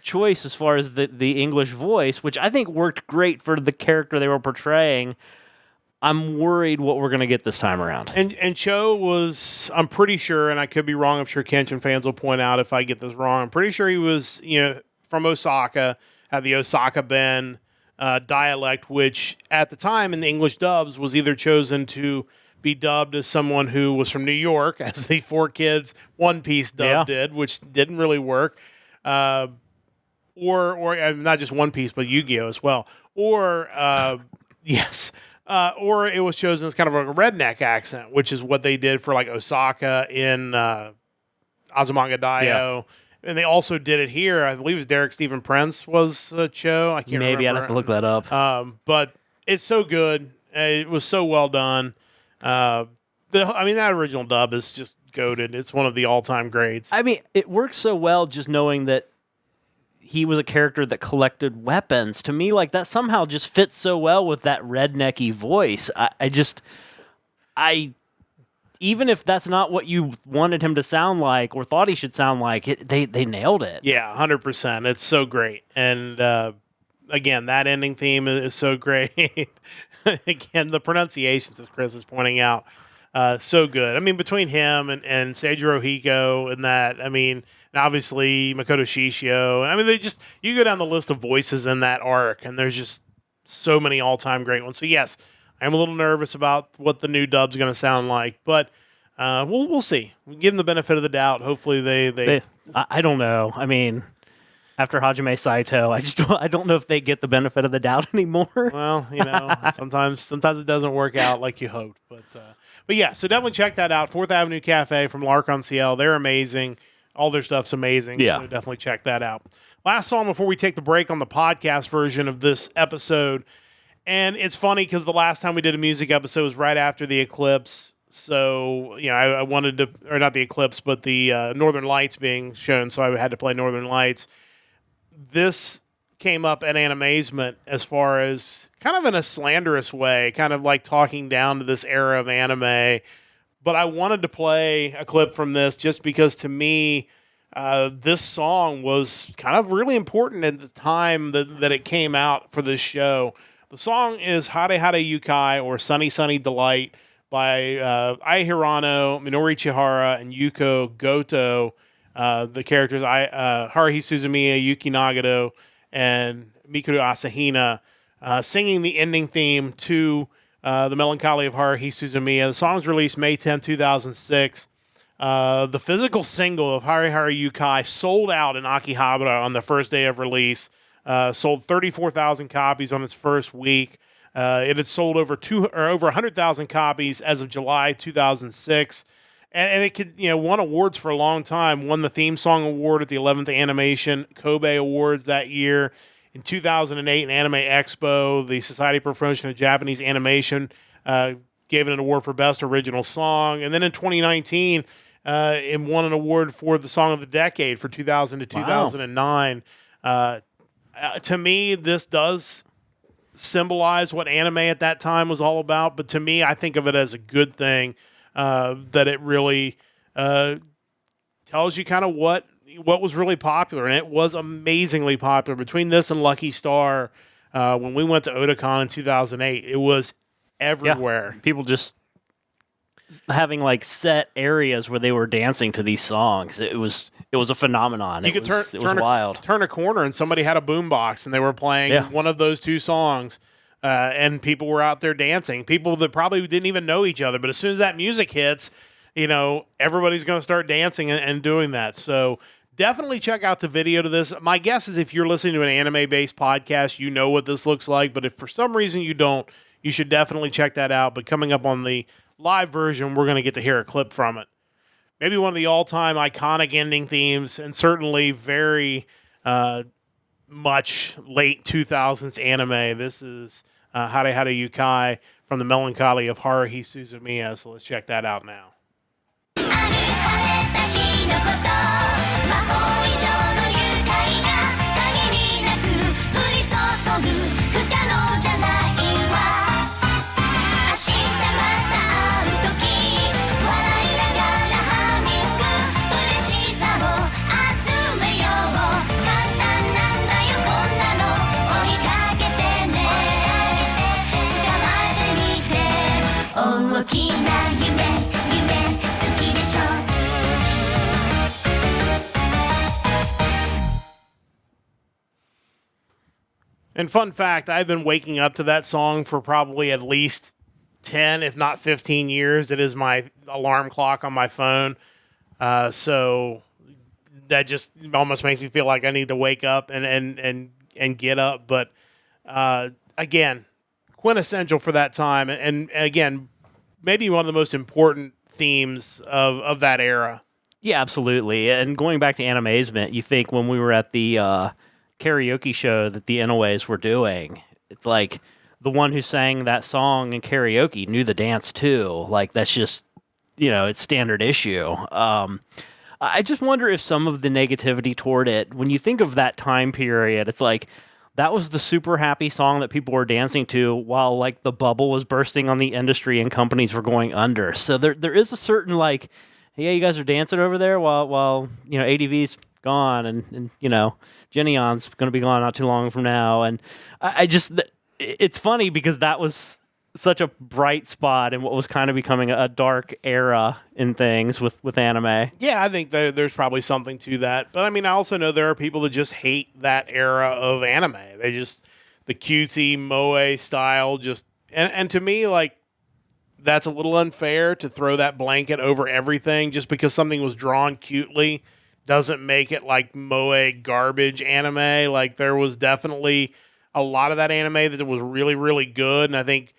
choice as far as the English voice, which I think worked great for the character they were portraying, I'm worried what we're going to get this time around. And Cho was, I'm pretty sure, and I could be wrong, I'm sure Kenshin fans will point out if I get this wrong, I'm pretty sure he was, from Osaka, had the Osaka Ben dialect, which at the time in the English dubs was either chosen to be dubbed as someone who was from New York, as the Four Kids One Piece dub did, which didn't really work, or not just One Piece, but Yu-Gi-Oh as well, or yes. Or it was chosen as kind of a redneck accent, which is what they did for like Osaka in Azumanga Daioh. Yeah. And they also did it here. I believe it was Derek Stephen Prince was Cho. I can't remember. Maybe I'd have to look that up. But it's so good. It was so well done. That original dub is just goated. It's one of the all-time greats. I mean, it works so well just knowing that he was a character that collected weapons. To me, like that somehow just fits so well with that rednecky voice. I even if that's not what you wanted him to sound like or thought he should sound like, they nailed it. Yeah, 100%. It's so great. And again, that ending theme is so great. Again, the pronunciations, as Chris is pointing out, so good. I mean, between him and Seijiro Hiko and that, I mean, and obviously Makoto Shishio. I mean, you go down the list of voices in that arc, and there's just so many all-time great ones. So, yes, I'm a little nervous about what the new dub's going to sound like, but we'll see. We'll give them the benefit of the doubt. Hopefully they I don't know. I mean, after Hajime Saito, I don't know if they get the benefit of the doubt anymore. Well, sometimes it doesn't work out like you hoped, but yeah. So definitely check that out. 4th Avenue Cafe from L'Arc en Ciel. They're amazing. All their stuff's amazing. Yeah. So definitely check that out. Last song before we take the break on the podcast version of this episode. And it's funny because the last time we did a music episode was right after the eclipse. So, I wanted to, or not the eclipse, but the Northern Lights being shown. So I had to play Northern Lights. This came up at Animazement as far as kind of in a slanderous way, kind of like talking down to this era of anime. But I wanted to play a clip from this just because to me, this song was kind of really important at the time that it came out for this show. The song is Hare Hare Yukai, or Sunny Sunny Delight, by Ai Hirano, Minori Chihara, and Yuko Goto. The characters Haruhi Suzumiya, Yuki Nagato, and Mikuru Asahina singing the ending theme to The Melancholy of Haruhi Suzumiya. The song was released May 10, 2006. The physical single of Hare Hare Yukai sold out in Akihabara on the first day of release. Sold 34,000 copies on its first week. It had sold over 100,000 copies as of July 2006. And it could, won awards for a long time. Won the theme song award at the 11th Animation Kobe Awards that year. In 2008, in Anime Expo, the Society for Promotion of Japanese Animation gave it an award for Best Original Song. And then in 2019, it won an award for the Song of the Decade for 2000 to 2009. To me, this does symbolize what anime at that time was all about. But to me, I think of it as a good thing. That it really tells you kind of what was really popular, and it was amazingly popular. Between this and Lucky Star, when we went to Otakon in 2008, it was everywhere. Yeah. People just having like set areas where they were dancing to these songs. It was a phenomenon. It was wild. Turn a corner and somebody had a boombox and they were playing one of those two songs. And people were out there dancing. People that probably didn't even know each other. But as soon as that music hits, everybody's going to start dancing and doing that. So definitely check out the video to this. My guess is if you're listening to an anime-based podcast, you know what this looks like. But if for some reason you don't, you should definitely check that out. But coming up on the live version, we're going to get to hear a clip from it. Maybe one of the all-time iconic ending themes, and certainly very much late 2000s anime. This is Hare Hare Yukai from The Melancholy of Haruhi Suzumiya. So let's check that out now. 大きな夢好きでしょ And fun fact, I've been waking up to that song for probably at least 10, if not 15 years. It is my alarm clock on my phone. So that just almost makes me feel like I need to wake up and get up. But again, quintessential for that time. And again, maybe one of the most important themes of that era. Yeah, absolutely. And going back to Animazement, you think when we were at the karaoke show that the Inoues were doing, it's like the one who sang that song in karaoke knew the dance too. Like that's just, it's standard issue. I just wonder if some of the negativity toward it, when you think of that time period, it's like that was the super happy song that people were dancing to while like the bubble was bursting on the industry and companies were going under. So there is a certain like, yeah, you guys are dancing over there while ADV's gone and Jenny On's going to be gone not too long from now. And I just, it's funny because that was such a bright spot in what was kind of becoming a dark era in things with anime. Yeah, I think there's probably something to that. But I mean, I also know there are people that just hate that era of anime. They just, the cutesy moe style, just, and to me, like, that's a little unfair to throw that blanket over everything just because something was drawn cutely doesn't make it like moe garbage anime. Like, there was definitely a lot of that anime that was really, really good. And I think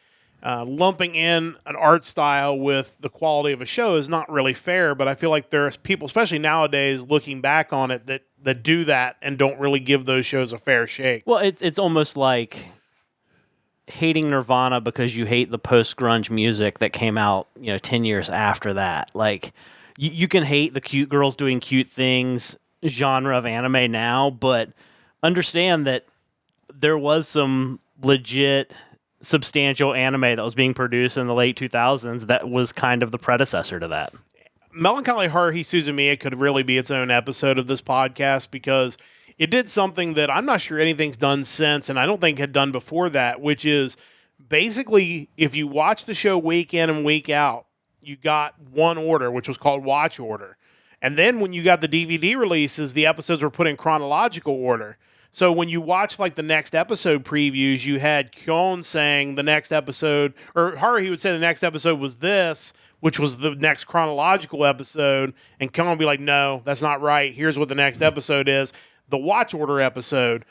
lumping in an art style with the quality of a show is not really fair, but I feel like there's people, especially nowadays, looking back on it that do that and don't really give those shows a fair shake. Well, it's almost like hating Nirvana because you hate the post-grunge music that came out 10 years after that. Like, you can hate the cute girls doing cute things genre of anime now, but understand that there was some legit substantial anime that was being produced in the late 2000s that was kind of the predecessor to that. Melancholy Haruhi Suzumiya could really be its own episode of this podcast because it did something that I'm not sure anything's done since, and I don't think had done before that, which is basically if you watch the show week in and week out, you got one order, which was called watch order. And then when you got the DVD releases, the episodes were put in chronological order. So when you watch like the next episode previews, you had Kyon saying the next episode, or Haruhi would say the next episode was this, which was the next chronological episode, and Kyon would be like, no, that's not right. Here's what the next episode is, the watch order episode.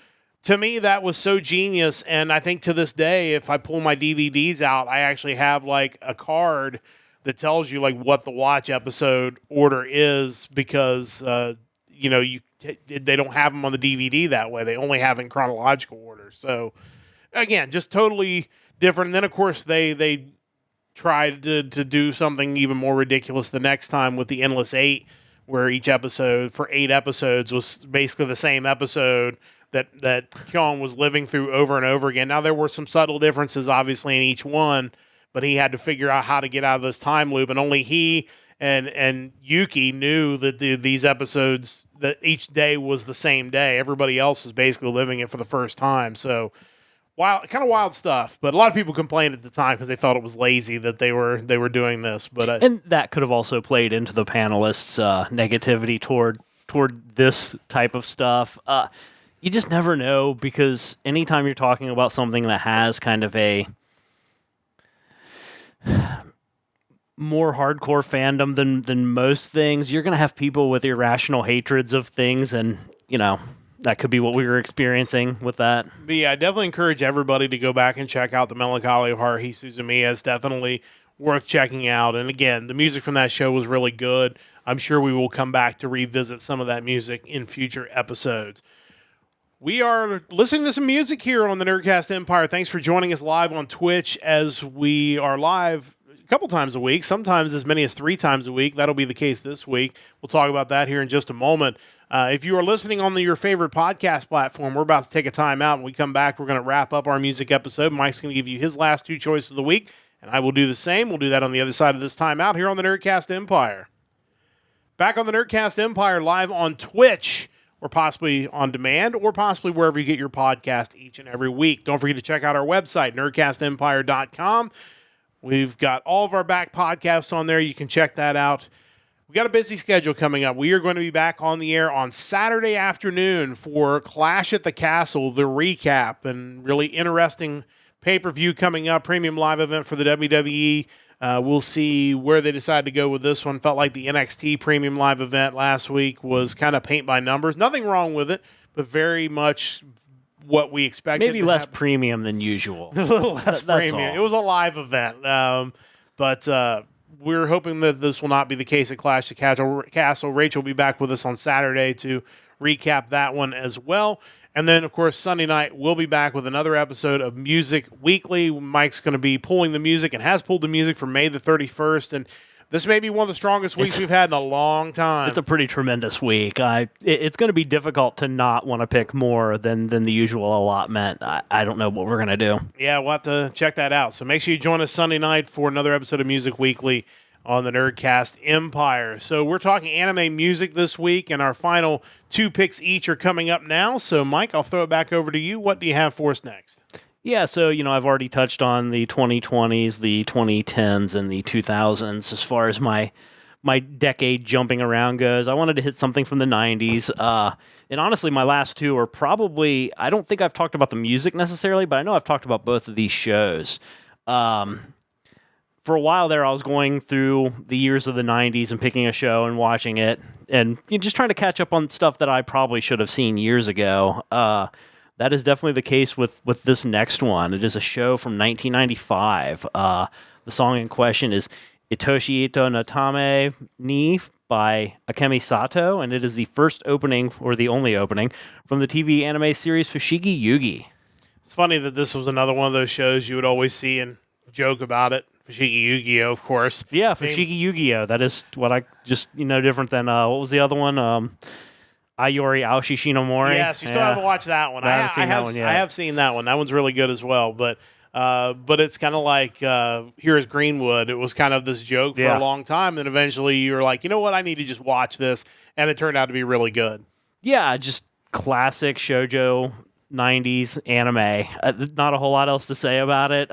To me, that was so genius, and I think to this day, if I pull my DVDs out, I actually have like a card that tells you like what the watch episode order is because they don't have them on the DVD that way. They only have in chronological order. So, again, just totally different. And then, of course, they tried to do something even more ridiculous the next time with the Endless 8, where each episode, for 8 episodes, was basically the same episode that Kyon was living through over and over again. Now, there were some subtle differences, obviously, in each one, but he had to figure out how to get out of this time loop, and only he and Yuki knew that these episodes, that each day was the same day. Everybody else is basically living it for the first time. So, kind of wild stuff. But a lot of people complained at the time because they felt it was lazy that they were doing this. But and that could have also played into the panelists' negativity toward this type of stuff. You just never know because anytime you're talking about something that has kind of a more hardcore fandom than most things, you're going to have people with irrational hatreds of things, and that could be what we were experiencing with that. But yeah, I definitely encourage everybody to go back and check out the Melancholy of Haruhi Suzumiya. It's definitely worth checking out. And again, the music from that show was really good. I'm sure we will come back to revisit some of that music in future episodes. We are listening to some music here on the Nerdcast Empire. Thanks for joining us live on Twitch, as we are live a couple times a week, sometimes as many as 3 times a week. That'll be the case this week. We'll talk about that here in just a moment. If you are listening on your favorite podcast platform, we're about to take a time out. When we come back, we're going to wrap up our music episode. Mike's going to give you his last 2 choices of the week, and I will do the same. We'll do that on the other side of this timeout here on the Nerdcast Empire. Back on the Nerdcast Empire, live on Twitch, or possibly on demand, or possibly wherever you get your podcast each and every week. Don't forget to check out our website, nerdcastempire.com. We've got all of our back podcasts on there. You can check that out. We got a busy schedule coming up. We are going to be back on the air on Saturday afternoon for Clash at the Castle, the recap, and really interesting pay-per-view coming up, premium live event for the WWE. We'll see where they decide to go with this one. Felt like the NXT premium live event last week was kind of paint by numbers. Nothing wrong with it, but very much what we expected. Maybe less premium than usual. A little less premium. All. It was a live event. But we're hoping that this will not be the case at Clash at Castle. Rachel will be back with us on Saturday to recap that one as well. And then, of course, Sunday night, we'll be back with another episode of Music Weekly. Mike's going to be pulling the music and has pulled the music for May the 31st. And this may be one of the strongest weeks we've had in a long time. It's a pretty tremendous week. It's going to be difficult to not want to pick more than the usual allotment. I don't know what we're going to do. Yeah, we'll have to check that out. So make sure you join us Sunday night for another episode of Music Weekly on the Nerdcast Empire. So we're talking anime music this week, and our final 2 picks each are coming up now. So, Mike, I'll throw it back over to you. What do you have for us next? Yeah, so, I've already touched on the 2020s, the 2010s, and the 2000s as far as my decade jumping around goes. I wanted to hit something from the 90s. And honestly, my last 2 are probably, I don't think I've talked about the music necessarily, but I know I've talked about both of these shows. For a while there, I was going through the years of the 90s and picking a show and watching it and just trying to catch up on stuff that I probably should have seen years ago. That is definitely the case with this next one. It is a show from 1995. The song in question is Itoshi Ito no Tame ni by Akemi Sato, and it is the first opening, or the only opening, from the TV anime series Fushigi Yugi. It's funny that this was another one of those shows you would always see and joke about it. Fushigi Yu-Gi-Oh, of course. Yeah, Fushigi Yu-Gi-Oh. That is what I just, different than, what was the other one? Ayori Aoshi Shinomori. Yes, you still haven't watched that one. I haven't seen that one yet. I have seen that one. That one's really good as well. But it's kind of like Here's Greenwood. It was kind of this joke for a long time. And eventually you were like, you know what? I need to just watch this. And it turned out to be really good. Yeah, just classic shoujo 90s anime. Not a whole lot else to say about it.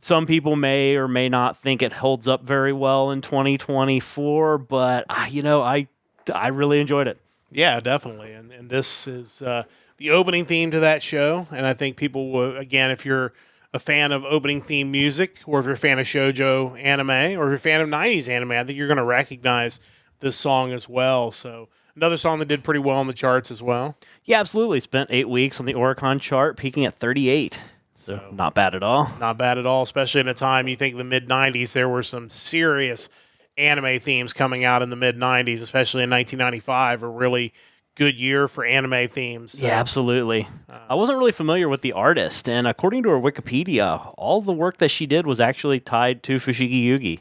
Some people may or may not think it holds up very well in 2024. But, I really enjoyed it. Yeah, definitely. And this is the opening theme to that show. And I think people will, again, if you're a fan of opening theme music, or if you're a fan of shoujo anime, or if you're a fan of 90s anime, I think you're going to recognize this song as well. So another song that did pretty well on the charts as well. Yeah, absolutely. Spent 8 weeks on the Oricon chart, peaking at 38. So not bad at all. Not bad at all, especially in a time you think the mid-90s, there were some serious anime themes coming out in the mid-90s, especially in 1995, a really good year for anime themes. So. Yeah, absolutely. I wasn't really familiar with the artist, and according to her Wikipedia, all the work that she did was actually tied to Fushigi Yugi.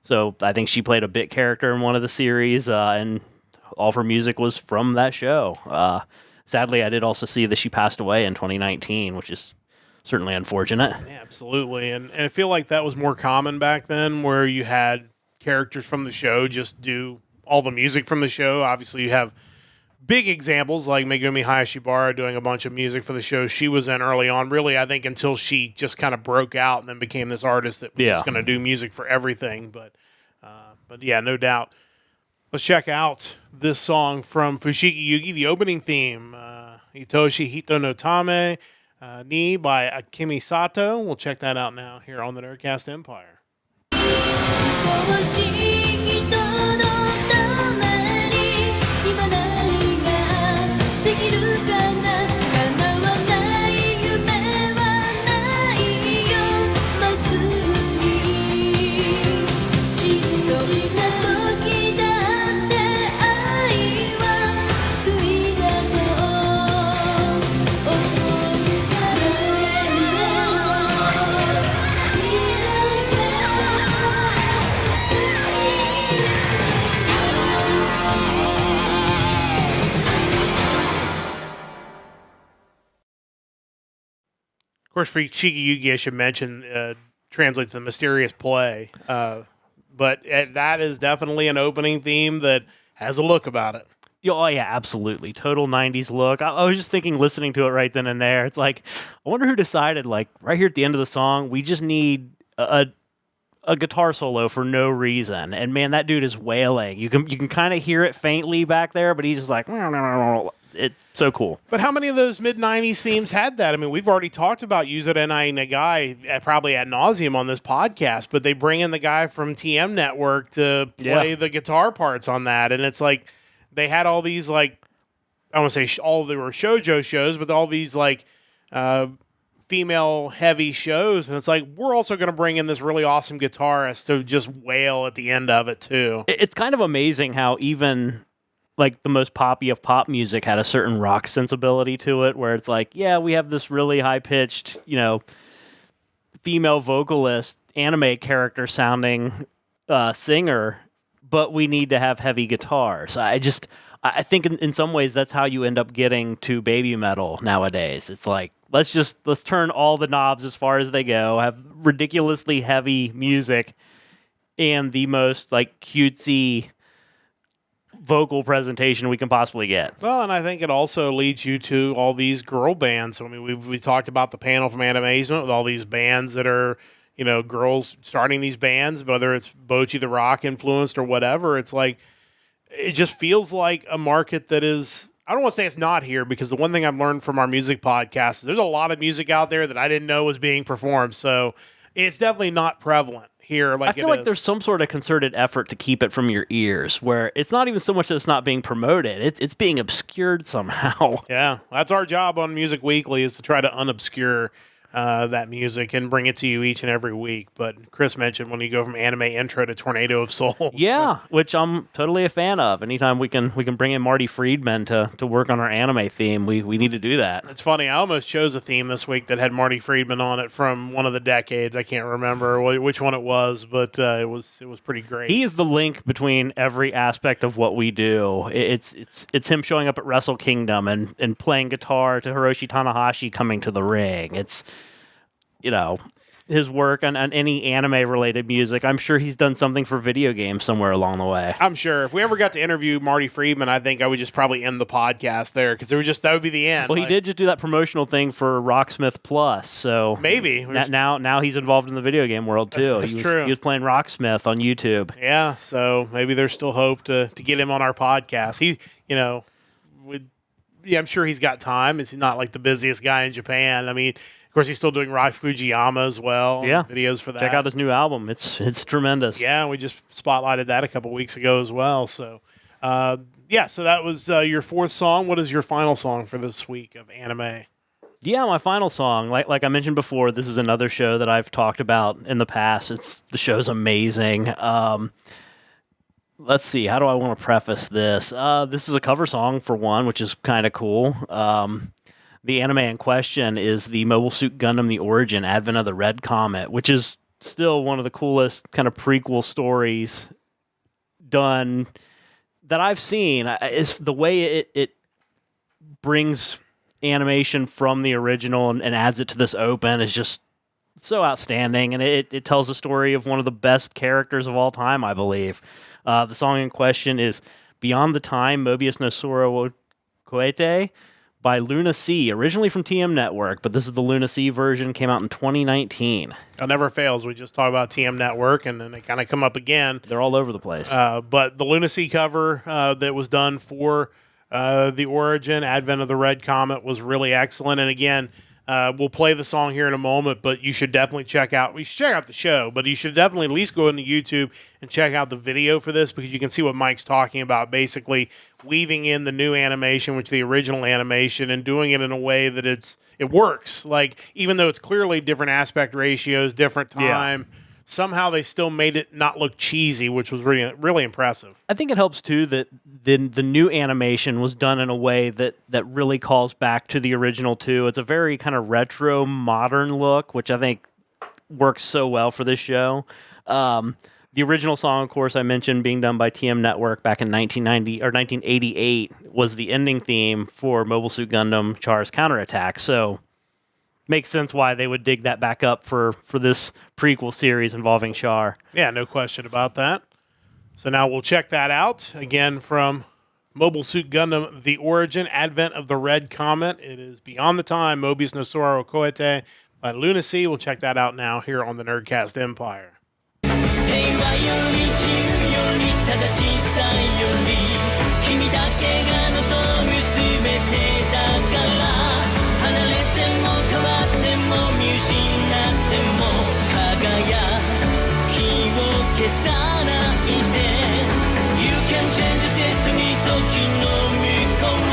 So I think she played a bit character in one of the series, and all of her music was from that show. Sadly, I did also see that she passed away in 2019, which is certainly unfortunate. Yeah, absolutely. And I feel like that was more common back then, where you had characters from the show just do all the music from the show. Obviously, you have big examples like Megumi Hayashibara doing a bunch of music for the show she was in early on. Really, I think until she just kind of broke out and then became this artist that was just going to do music for everything. But yeah, no doubt. Let's check out this song from Fushigi Yugi, the opening theme, Itoshi Hito no Tame ni by Akemi Sato. We'll check that out now here on the Nerdcast Empire. 欲しい人のために今何ができるかな叶わない夢はないよまっすぐにしんどいな時だって愛は救いだと思うから Of course, Fushigi Yugi, I should mention, translates to the mysterious play. But that is definitely an opening theme that has a look about it. Oh, yeah, absolutely. Total 90s look. I was just thinking, listening to it right then and there, it's like, I wonder who decided, like, right here at the end of the song, we just need a guitar solo for no reason. And, man, that dude is wailing. You can kind of hear it faintly back there, but he's just like, it's so cool. But how many of those mid-90s themes had that? I mean, we've already talked about Yuzuru Enai Nagai probably ad nauseum on this podcast, but they bring in the guy from TM Network to play the guitar parts on that. And it's like they had all these, like, I don't want to say all they were shoujo shows, but all these, like, female-heavy shows. And it's like, we're also going to bring in this really awesome guitarist to just wail at the end of it, too. It's kind of amazing how even... like the most poppy of pop music had a certain rock sensibility to it where it's like, yeah, we have this really high-pitched, female vocalist, anime character sounding singer, but we need to have heavy guitars. I think in some ways that's how you end up getting to baby metal nowadays. It's like, let's turn all the knobs as far as they go, have ridiculously heavy music, and the most like cutesy vocal presentation we can possibly get. Well, and I think it also leads you to all these girl bands. I mean, we talked about the panel from Animation with all these bands that are, girls starting these bands, whether it's Bocchi the Rock influenced or whatever. It's like, it just feels like a market that is, I don't want to say it's not here, because the one thing I've learned from our music podcast is there's a lot of music out there that I didn't know was being performed. So it's definitely not prevalent here. I feel like there's some sort of concerted effort to keep it from your ears, where it's not even so much that it's not being promoted, it's being obscured somehow. Yeah, that's our job on Music Weekly, is to try to unobscure that music and bring it to you each and every week. But Chris mentioned when you go from anime intro to Tornado of Souls. Yeah, which I'm totally a fan of. Anytime we can bring in Marty Friedman to work on our anime theme, we need to do that. It's funny, I almost chose a theme this week that had Marty Friedman on it from one of the decades. I can't remember which one it was, but it was pretty great. He is the link between every aspect of what we do. It's him showing up at Wrestle Kingdom and playing guitar to Hiroshi Tanahashi coming to the ring. It's his work on any anime-related music. I'm sure he's done something for video games somewhere along the way. I'm sure. If we ever got to interview Marty Friedman, I think I would just probably end the podcast there, because that would be the end. Well, he did just do that promotional thing for Rocksmith Plus, so maybe now he's involved in the video game world too. That's true. He was playing Rocksmith on YouTube. Yeah, so maybe there's still hope to get him on our podcast. I'm sure he's got time. He's not like the busiest guy in Japan. I mean, of course, he's still doing Rai Fujiyama as well. Yeah. Videos for that. Check out his new album. It's tremendous. Yeah, we just spotlighted that a couple weeks ago as well. So, so that was your fourth song. What is your final song for this week of anime? Yeah, my final song, like I mentioned before, this is another show that I've talked about in the past. The show's amazing. Let's see, how do I want to preface this? This is a cover song for one, which is kind of cool. The anime in question is the Mobile Suit Gundam The Origin, Advent of the Red Comet, which is still one of the coolest kind of prequel stories done that I've seen. Is the way it brings animation from the original and adds it to this open is just so outstanding, and it tells the story of one of the best characters of all time, I believe. The song in question is Beyond the Time, Mobius no Sora Koete by Luna Sea, originally from TM Network, but this is the Luna Sea version, came out in 2019. It never fails. We just talk about TM Network, and then they kind of come up again. They're all over the place. But the Luna Sea cover that was done for The Origin, Advent of the Red Comet, was really excellent. And again, we'll play the song here in a moment, but you should definitely check out the show, but you should definitely at least go into YouTube and check out the video for this, because you can see what Mike's talking about, basically weaving in the new animation with the original animation and doing it in a way that it works. Like, even though it's clearly different aspect ratios, different time, somehow they still made it not look cheesy, which was really, really impressive. I think it helps too that the new animation was done in a way that really calls back to the original too. It's a very kind of retro, modern look, which I think works so well for this show. The original song, of course, I mentioned being done by TM Network back in 1988, was the ending theme for Mobile Suit Gundam Char's Counterattack. So makes sense why they would dig that back up for this prequel series involving Char. Yeah, no question about that. So now we'll check that out. Again, from Mobile Suit Gundam The Origin, Advent of the Red Comet. It is Beyond the Time, Mobius no Sora Koete by Luna Sea. We'll check that out now here on the Nerdcast Empire. 平和より自由より正しさより君だけが望む全てだから離れても変わっても見失っても輝きを消さないで You can change the destiny 時の向こう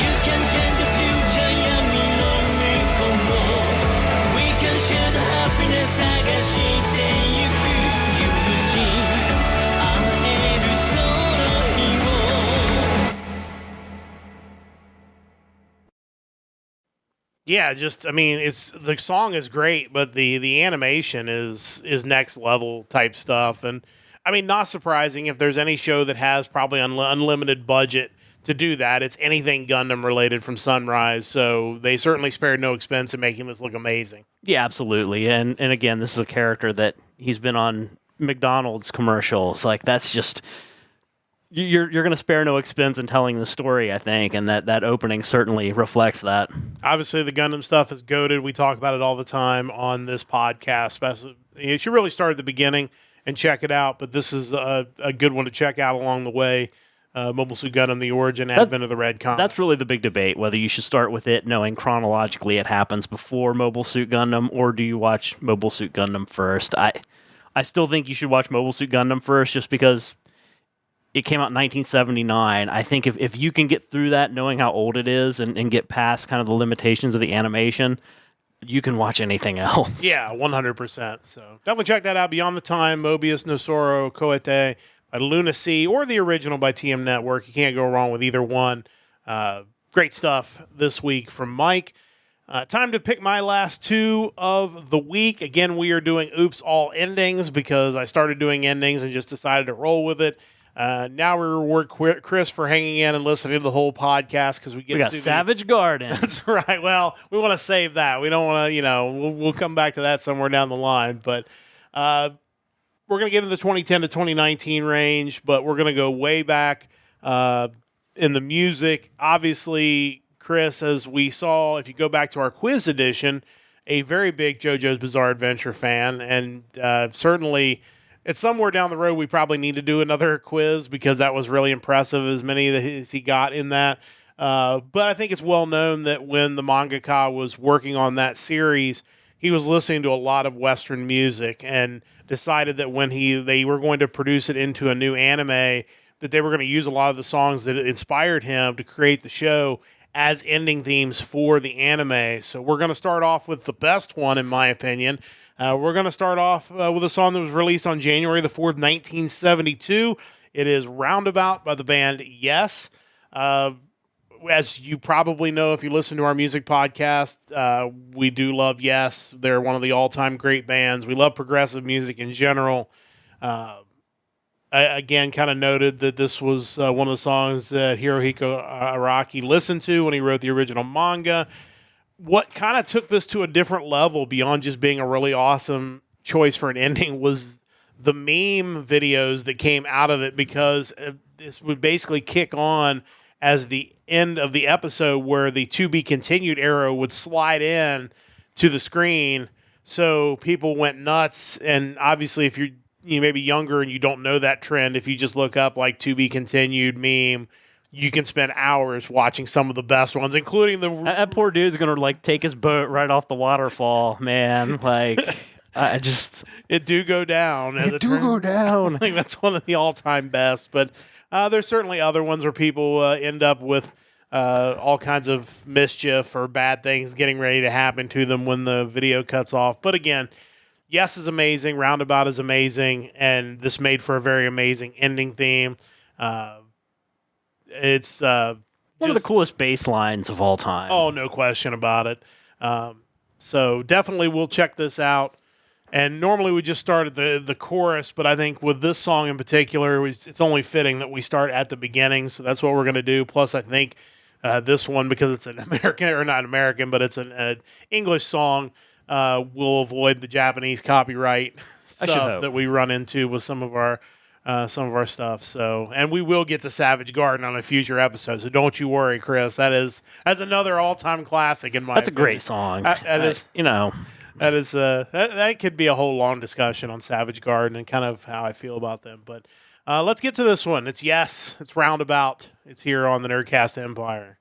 You can change the future 闇の向こう We can share the happiness 探してゆく You will see 会えるそ Yeah, just I mean, it's the song is great, but the animation is next level type stuff, and I mean, not surprising if there's any show that has probably unlimited budget to do that. It's anything Gundam related from Sunrise, so they certainly spared no expense in making this look amazing. Yeah, absolutely. And again, this is a character that he's been on McDonald's commercials. Like, that's just you're going to spare no expense in telling the story, I think, and that opening certainly reflects that. Obviously, the Gundam stuff is goated. We talk about it all the time on this podcast. Especially, you should really start at the beginning and check it out, but this is a good one to check out along the way. Mobile Suit Gundam, the origin, advent of the Red Comet. That's really the big debate, whether you should start with it knowing chronologically it happens before Mobile Suit Gundam, or do you watch Mobile Suit Gundam first. I still think you should watch Mobile Suit Gundam first, just because it came out in 1979. I think if you can get through that knowing how old it is and get past kind of the limitations of the animation, you can watch anything else. Yeah, 100%. So definitely check that out. Beyond the Time, Mobius, Nosoro, Koete, by Luna Sea, or the original by TM Network. You can't go wrong with either one. Great stuff this week from Mike. Time to pick my last two of the week. Again, we are doing Oops All Endings because I started doing endings and just decided to roll with it. Now we reward Chris for hanging in and listening to the whole podcast because we got Savage Garden. That's right. Well, we want to save that. We don't want to, we'll come back to that somewhere down the line. But we're going to get into the 2010 to 2019 range, but we're going to go way back in the music. Obviously, Chris, as we saw, if you go back to our quiz edition, a very big JoJo's Bizarre Adventure fan, and certainly it's somewhere down the road we probably need to do another quiz because that was really impressive, as many as he got in that. But I think it's well known that when the mangaka was working on that series, he was listening to a lot of Western music and decided that when they were going to produce it into a new anime, that they were going to use a lot of the songs that inspired him to create the show as ending themes for the anime. So we're going to start off with the best one, in my opinion. We're going to start off with a song that was released on January the 4th, 1972. It is Roundabout by the band Yes. As you probably know, if you listen to our music podcast, we do love Yes. They're one of the all-time great bands. We love progressive music in general. I again kind of noted that this was one of the songs that Hirohiko Araki listened to when he wrote the original manga. What kind of took this to a different level beyond just being a really awesome choice for an ending was the meme videos that came out of it, because this would basically kick on as the end of the episode where the to be continued arrow would slide in to the screen. So people went nuts. And obviously if you may be younger and you don't know that trend, if you just look up like to be continued meme, you can spend hours watching some of the best ones, including that poor dude's gonna like take his boat right off the waterfall, man. Like, it do go down. It do go down. I think that's one of the all-time best. But there's certainly other ones where people end up with all kinds of mischief or bad things getting ready to happen to them when the video cuts off. But again, Yes is amazing, Roundabout is amazing, and this made for a very amazing ending theme. It's one of the coolest bass lines of all time. Oh, no question about it. So definitely we'll check this out. And normally we just start at the chorus, but I think with this song in particular, it's only fitting that we start at the beginning. So that's what we're going to do. Plus, I think this one, because it's an American, or not American, but it's an English song, will avoid the Japanese copyright stuff that we run into with some of our stuff. So, and we will get to Savage Garden on a future episode. So don't you worry, Chris. That's another all-time classic in my opinion. A great song. That could be a whole long discussion on Savage Garden and kind of how I feel about them. But let's get to this one. It's Yes. It's Roundabout. It's here on the Nerdcast Empire.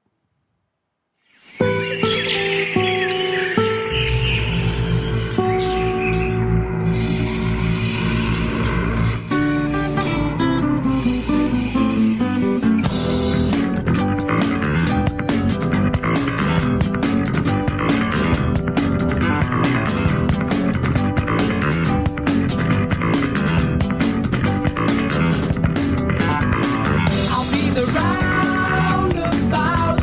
I'll be the roundabout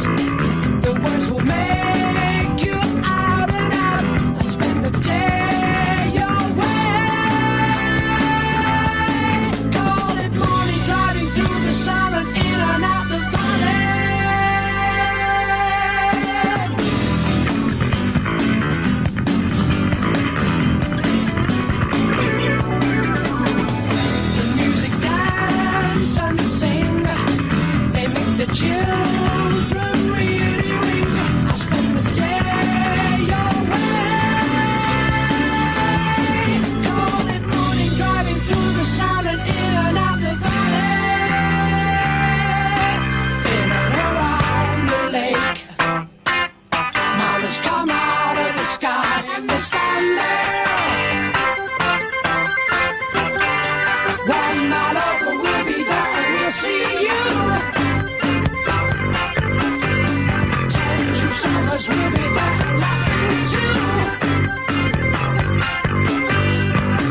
'cause we'll be there loving you.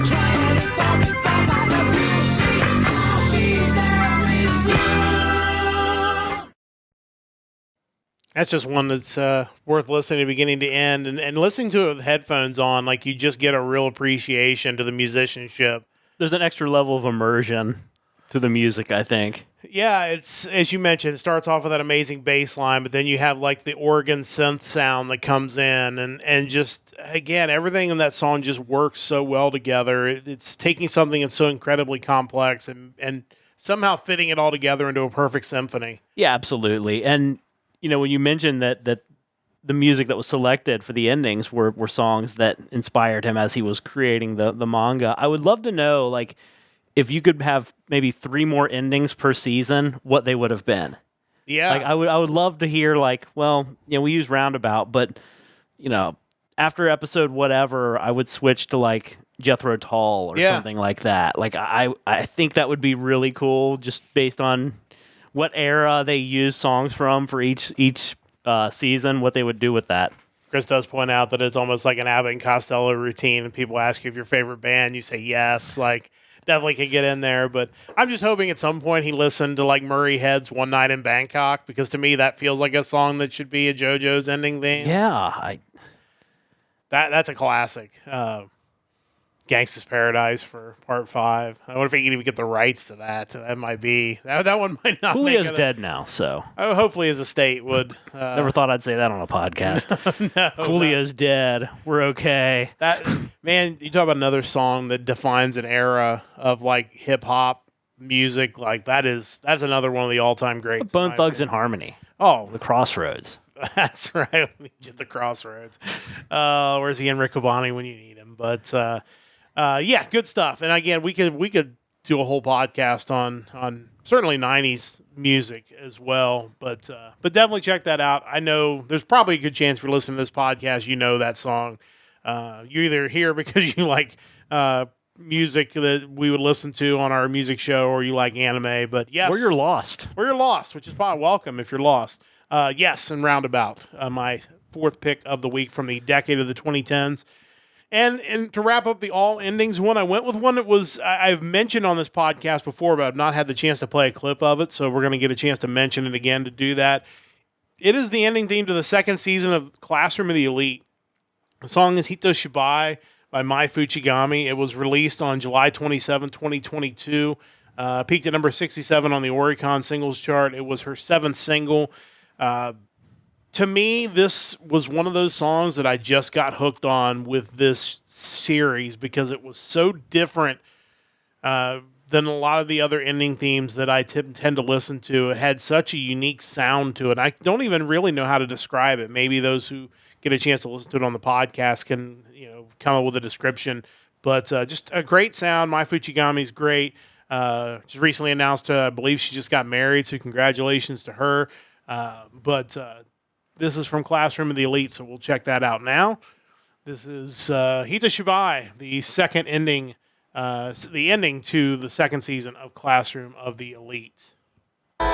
Try to fall before my love you see. I'll be there with you. That's just one that's worth listening to beginning to end. And listening to it with headphones on, like you just get a real appreciation to the musicianship. There's an extra level of immersion to the music, I think. Yeah, it's, as you mentioned, it starts off with that amazing bass line, but then you have like the organ synth sound that comes in, and just, again, everything in that song just works so well together. It's taking something that's so incredibly complex and somehow fitting it all together into a perfect symphony. Yeah, absolutely. And, when you mentioned that the music that was selected for the endings were songs that inspired him as he was creating the manga, I would love to know, like, if you could have maybe 3 more endings per season, what they would have been. Yeah. Like, I would love to hear, like, well, we use Roundabout, but, after episode whatever, I would switch to, like, Jethro Tull or something like that. Like, I think that would be really cool, just based on what era they use songs from for each season, what they would do with that. Chris does point out that it's almost like an Abbott and Costello routine, and people ask you if your favorite band, you say yes, like, definitely could get in there. But I'm just hoping at some point he listened to, like, Murray Head's One Night in Bangkok, because to me that feels like a song that should be a JoJo's ending theme. Yeah. That's a classic. Gangsta's Paradise for part 5. I wonder if he can even get the rights to that. That might be that one might not. Julio's dead now, so hopefully his estate would. Never thought I'd say that on a podcast. No, Julio's dead. We're okay. That man, you talk about another song that defines an era of like hip hop music. Like that's another one of the all time greats. Bone Thugs and Harmony. Oh, The Crossroads. that's right. At the Crossroads. Where's Ian Riccoboni when you need him? But. Yeah, good stuff. And again, we could do a whole podcast on certainly 90s music as well. But definitely check that out. I know there's probably a good chance if you're listening to this podcast, you know that song. You're either here because you like music that we would listen to on our music show, or you like anime. But yes, Or you're lost. which is probably welcome if you're lost. Yes, and Roundabout, my 4th pick of the week from the decade of the 2010s. And to wrap up the all endings one, I went with one that was, I've mentioned on this podcast before, but I've not had the chance to play a clip of it, so we're going to get a chance to mention it again to do that. It is the ending theme to the 2nd season of Classroom of the Elite. The song is Hito Shibai by Mai Fuchigami. It was released on July 27, 2022. Peaked at number 67 on the Oricon singles chart. It was her 7th single. To me, this was one of those songs that I just got hooked on with this series because it was so different than a lot of the other ending themes that I tend to listen to. It had such a unique sound to it. I don't even really know how to describe it. Maybe those who get a chance to listen to it on the podcast can, come up with a description. But just a great sound. Mai Fuchigami's great. Just recently announced, I believe she just got married, so congratulations to her. But this is from Classroom of the Elite, so we'll check that out now. This is Hita Shibai, the second ending, the ending to the 2nd season of Classroom of the Elite. さ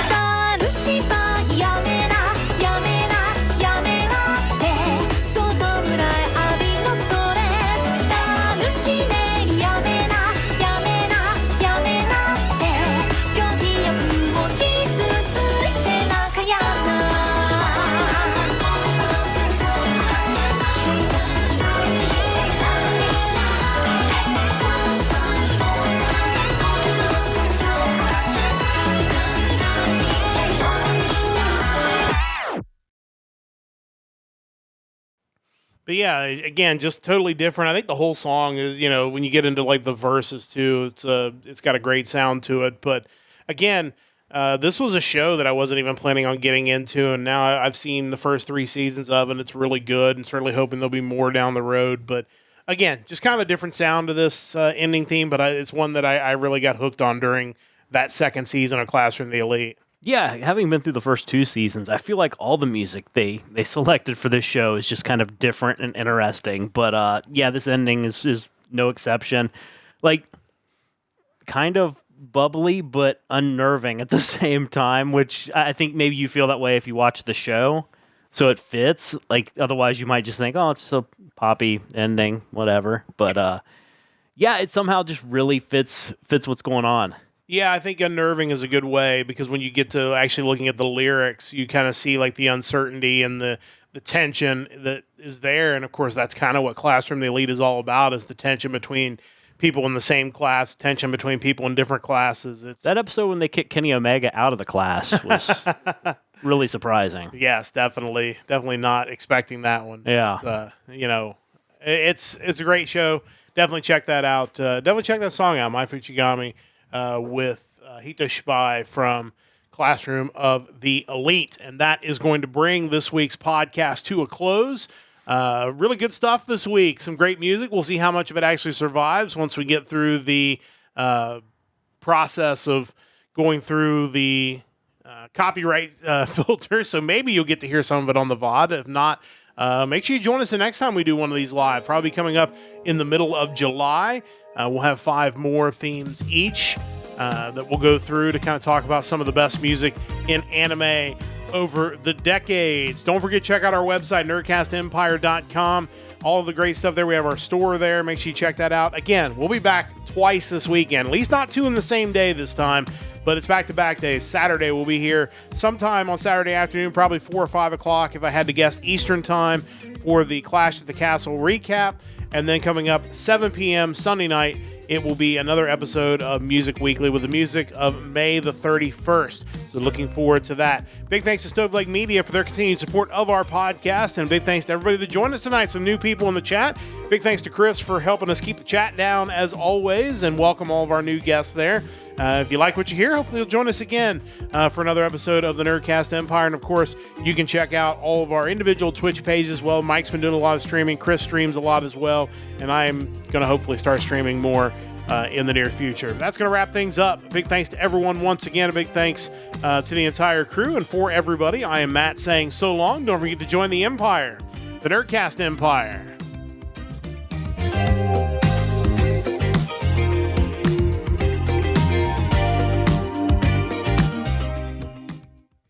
あルシファーやめなやめなやめなって外ぐらいありのそれダルキネやめなやめなやめなって虚偽欲も傷ついてなかやな But yeah, again, just totally different. I think the whole song is, when you get into like the verses too, it's got a great sound to it. But again, this was a show that I wasn't even planning on getting into, and now I've seen the first 3 seasons of it, and it's really good, and certainly hoping there'll be more down the road. But again, just kind of a different sound to this ending theme, but it's one that I really got hooked on during that 2nd season of Classroom of the Elite. Yeah, having been through the first 2 seasons, I feel like all the music they selected for this show is just kind of different and interesting. But yeah, this ending is no exception. Like, kind of bubbly but unnerving at the same time, which I think maybe you feel that way if you watch the show. So it fits. Like, otherwise you might just think, oh, it's just a poppy ending, whatever. But yeah, it somehow just really fits what's going on. Yeah, I think unnerving is a good way, because when you get to actually looking at the lyrics, you kind of see like the uncertainty and the tension that is there. And of course, that's kind of what Classroom the Elite is all about, is the tension between people in the same class, tension between people in different classes. It's That episode when they kicked Kenny Omega out of the class was really surprising. Yes, definitely not expecting that one. Yeah. But, it's a great show. Definitely check that out. Definitely check that song out, My Fuchigami, with Hito Shibai from Classroom of the Elite. And that is going to bring this week's podcast to a close. Really good stuff this week. Some great music. We'll see how much of it actually survives once we get through the process of going through the copyright filter. So maybe you'll get to hear some of it on the VOD. If not, make sure you join us the next time we do one of these live. Probably coming up in the middle of July. We'll have 5 more themes each that we'll go through to kind of talk about some of the best music in anime over the decades. Don't forget to check out our website, nerdcastempire.com. All of the great stuff there. We have our store there. Make sure you check that out. Again, we'll be back twice this weekend. At least not 2 in the same day this time, but it's back-to-back days. Saturday, we'll be here sometime on Saturday afternoon, probably 4 or 5 o'clock, if I had to guess, Eastern time, for the Clash at the Castle recap. And then coming up 7 p.m. Sunday night, it will be another episode of Music Weekly with the music of May the 31st. So looking forward to that. Big thanks to Stove Lake Media for their continued support of our podcast. And big thanks to everybody that joined us tonight. Some new people in the chat. Big thanks to Chris for helping us keep the chat down as always. And welcome all of our new guests there. If you like what you hear, hopefully you'll join us again for another episode of the Nerdcast Empire. And of course, you can check out all of our individual Twitch pages as well. Mike's been doing a lot of streaming. Chris streams a lot as well. And I am going to hopefully start streaming more in the near future. That's going to wrap things up. Big thanks to everyone once again. A big thanks to the entire crew. And for everybody, I am Matt saying so long. Don't forget to join the Empire, the Nerdcast Empire.